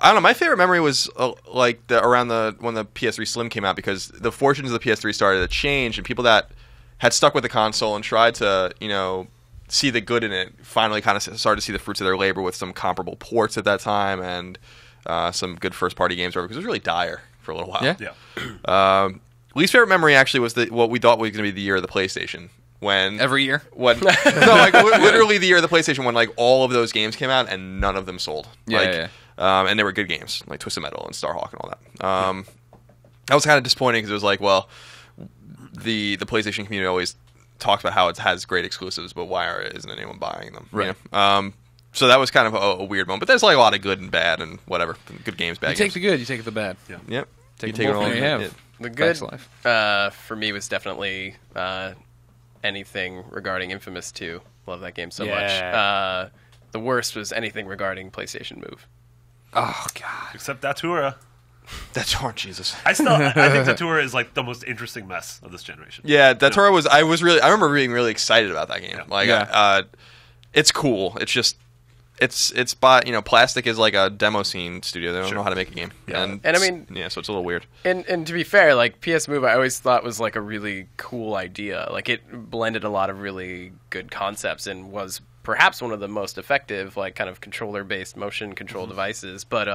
don't know. My favorite memory was like when the PS3 Slim came out, because the fortunes of the PS3 started to change, and people that had stuck with the console and tried to, see the good in it finally kind of started to see the fruits of their labor with some comparable ports at that time and some good first-party games, because it was really dire for a little while. Yeah. Least favorite memory actually was what we thought was going to be the year of the PlayStation. Every year? Literally the year of the PlayStation, when like all of those games came out and none of them sold. And they were good games, like Twisted Metal and Starhawk and all that. That was kind of disappointing, because it was like, well, the PlayStation community always talks about how it has great exclusives, but why isn't anyone buying them? Right. So that was kind of a weird moment. But there's like a lot of good and bad and whatever. Good games, bad games. You take the good, you take the bad. Yeah. Yep. You take it all you have. The good for me was definitely anything regarding Infamous 2. Love that game so much. The worst was anything regarding PlayStation Move. Oh, God. Except Datura. That's hard, Jesus. I think Datura is like the most interesting mess of this generation. Yeah, Datura was. I remember being really excited about that game. Yeah. It's cool. It's just. It's by Plastic is like a demo scene studio. They don't know how to make a game. Yeah. And I mean, so it's a little weird. And to be fair, like PS Move, I always thought was like a really cool idea. Like it blended a lot of really good concepts and was perhaps one of the most effective, like kind of controller-based motion control devices. But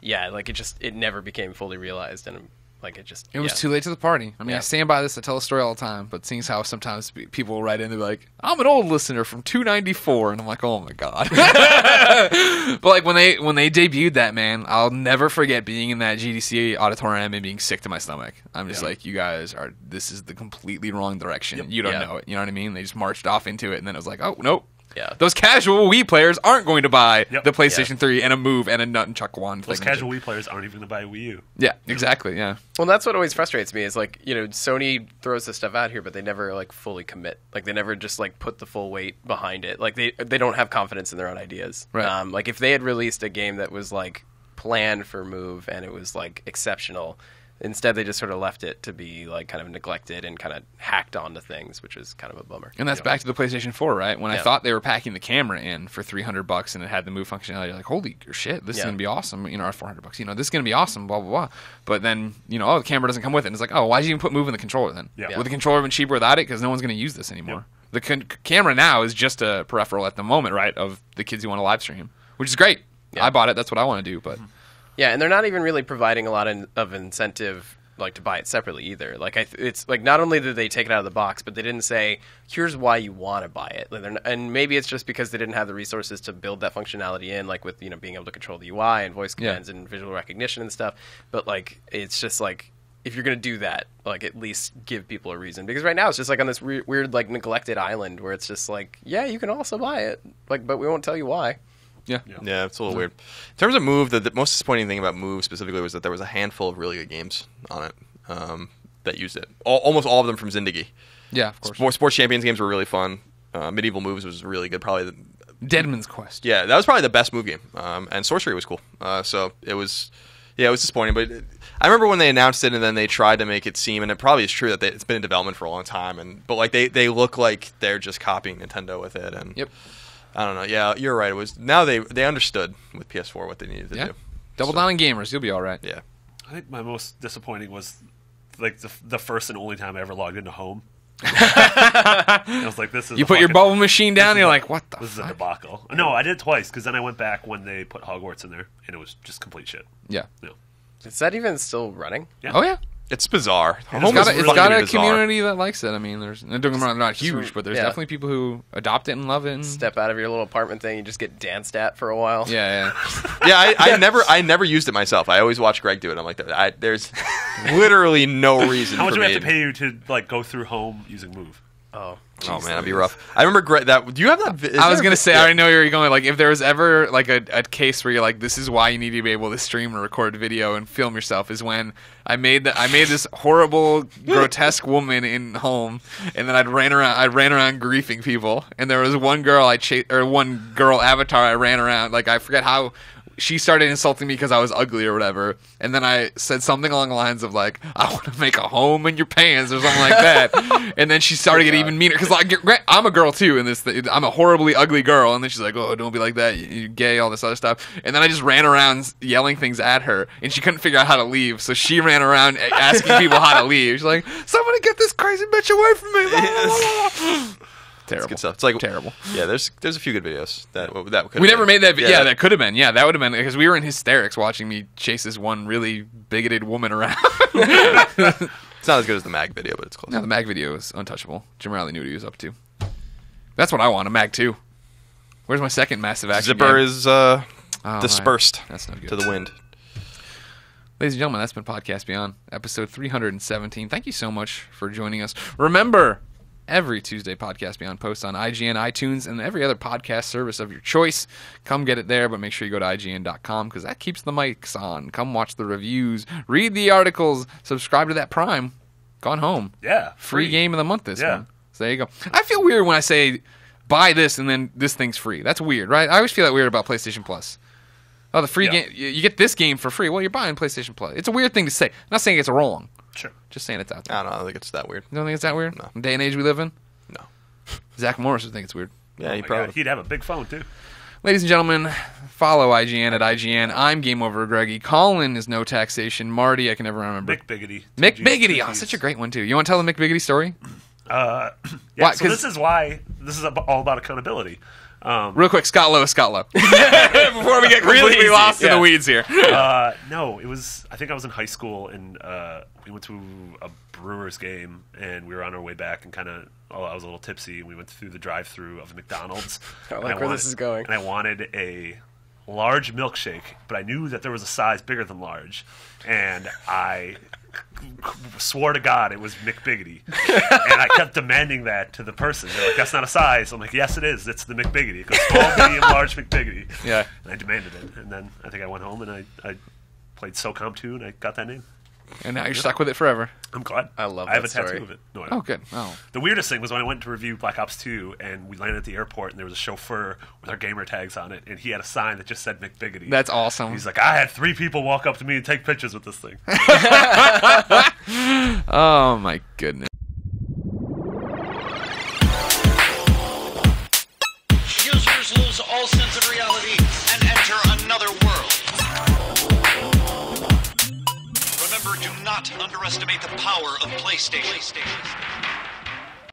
like it never became fully realized, and like it was too late to the party. I mean, I stand by this. I tell the story all the time. But seeing how sometimes people will write in, they're like, "I'm an old listener from 294," and I'm like, "Oh my God!" But like when they debuted that, man, I'll never forget being in that GDC auditorium and being sick to my stomach. I'm just like, "You guys are. This is the completely wrong direction. Yep. You don't know it. You know what I mean?" They just marched off into it, and then it was like, "Oh nope." Yeah. Those casual Wii players aren't going to buy the PlayStation 3 and a Move and a Nut and Chuck Wand. Those casual Wii players aren't even going to buy a Wii U. Yeah, exactly, yeah. Well, that's what always frustrates me is like, Sony throws this stuff out here, but they never like fully commit. Like they never just like put the full weight behind it. Like they don't have confidence in their own ideas. Right. Like if they had released a game that was like planned for Move and it was like exceptional, instead they just sort of left it to be like kind of neglected and kind of hacked onto things, which is kind of a bummer. And that's back to the PlayStation 4, right? When I thought they were packing the camera in for $300 and it had the Move functionality, you're like, holy shit, this is going to be awesome. Or $400, this is going to be awesome, blah, blah, blah. But then, the camera doesn't come with it. And it's like, oh, why'd you even put Move in the controller then? Yeah. Would the controller have been cheaper without it? Because no one's going to use this anymore. Yep. The camera now is just a peripheral at the moment, right, of the kids who want to live stream, which is great. Yeah. I bought it. That's what I want to do. But yeah, and they're not even really providing a lot of incentive like to buy it separately either. Like it's like not only did they take it out of the box, but they didn't say here's why you want to buy it. And maybe it's just because they didn't have the resources to build that functionality in, like with being able to control the UI and voice commands and visual recognition and stuff. But like it's just like if you're gonna do that, like at least give people a reason, because right now it's just like on this weird like neglected island where it's just like you can also buy it, like but we won't tell you why. Yeah, it's a little weird. In terms of Move, the most disappointing thing about Move specifically was that there was a handful of really good games on it that used it. Almost all of them from Zindagi. Yeah, of course. Sports Champions games were really fun. Medieval Moves was really good. Probably Deadman's Quest. Yeah, that was probably the best Move game. And Sorcery was cool. So it was disappointing. But I remember when they announced it and then they tried to make it seem, and it probably is true that it's been in development for a long time. But like they look like they're just copying Nintendo with it. And yep. I don't know. Yeah, you're right. It was now they understood with PS4 what they needed to do. Double down on gamers. You'll be all right. Yeah. I think my most disappointing was like the first and only time I ever logged into Home. I was like, "This is." You put your bubble machine down. And you're like, "What the?" This is a debacle. No, I did it twice because then I went back when they put Hogwarts in there, and it was just complete shit. Yeah. No. Is that even still running? Yeah. Oh yeah. It's bizarre. It's got a bizarre. community that likes it. I mean, don't get me wrong, not huge, but there's definitely people who adopt it and love it. And... Step out of your little apartment thing, you just get danced at for a while. Yeah. I never used it myself. I always watch Greg do it. I'm like, there's literally no reason. How much for do we me have to pay you to like go through Home using Move? Oh man, that'd be rough. I remember Greg. Do you have that? I was gonna say, I already know where you're going. Like, if there was ever like a case where you're like, this is why you need to be able to stream or record video and film yourself, is when I made this horrible, grotesque woman in Home, and then I ran around griefing people, and there was one girl one girl avatar I ran around. Like, I forget how. She started insulting me because I was ugly or whatever, and then I said something along the lines of like, "I want to make a home in your pants" or something like that. And then she started getting even meaner because like I'm a girl too, and I'm a horribly ugly girl. And then she's like, "Oh, don't be like that, you're gay," all this other stuff. And then I just ran around yelling things at her, and she couldn't figure out how to leave, so she ran around asking people how to leave. She's like, "Somebody get this crazy bitch away from me!" Terrible. It's good stuff. It's like terrible. Yeah, there's a few good videos that could. We never made that. Yeah, that could have been. Yeah, that would have been because we were in hysterics watching me chase this one really bigoted woman around. It's not as good as the Mag video, but it's close. No, the Mag video is untouchable. Jim Riley knew what he was up to. That's what I want. A Mag 2. Where's my second massive action Zipper game? is dispersed. That's no good. To the wind. Ladies and gentlemen, that's been Podcast Beyond, episode 317. Thank you so much for joining us. Remember, every Tuesday, Podcast Beyond posts on IGN, iTunes, and every other podcast service of your choice. Come get it there, but make sure you go to IGN.com because that keeps the mics on. Come watch the reviews, read the articles, subscribe to that Prime. Gone home. Yeah. Free game of the month this one. So there you go. I feel weird when I say buy this and then this thing's free. That's weird, right? I always feel that weird about PlayStation Plus. Oh, the free game. You get this game for free. Well, you're buying PlayStation Plus. It's a weird thing to say. I'm not saying it's wrong. Sure. Just saying it's out there. I don't think it's that weird. You don't think it's that weird? No. In the day and age we live in? No. Zach Morris would think it's weird. Yeah, he God, probably. he'd have a big phone too. Ladies and gentlemen, follow IGN at IGN. I'm Game Over Greggy. Colin is No Taxation. Marty, I can never remember. Mick Biggity. Mick Biggity. Oh, such a great one, too. You want to tell the Mick Biggity story? Yeah, Why? so this is all about accountability. Real quick, Scott Lowe. Before we get completely lost in the weeds here. No, it was, I think I was in high school, and we went to a Brewers game, and we were on our way back, and I was a little tipsy, and we went through the drive-thru of McDonald's. I like where this is going. And I wanted a large milkshake, but I knew that there was a size bigger than large, and I swore to God it was McBiggity. And I kept demanding that to the person. They're like, "That's not a size." I'm like, "Yes, it is. It's the McBiggity. It goes small, medium, large McBiggity." Yeah. And I demanded it. And then I think I went home and I played SOCOM 2 and I got that name. And now you're stuck with it forever. I'm glad. I love I have that a story. tattoo of it. No, I Oh, don't. good. Oh. The weirdest thing was when I went to review Black Ops 2 and we landed at the airport and there was a chauffeur with our gamer tags on it and he had a sign that just said McBiggity. That's awesome. He's like, "I had 3 people walk up to me and take pictures with this thing." Oh, my goodness. Users lose all sense of reality and enter another world. Remember, do not underestimate the power of PlayStation.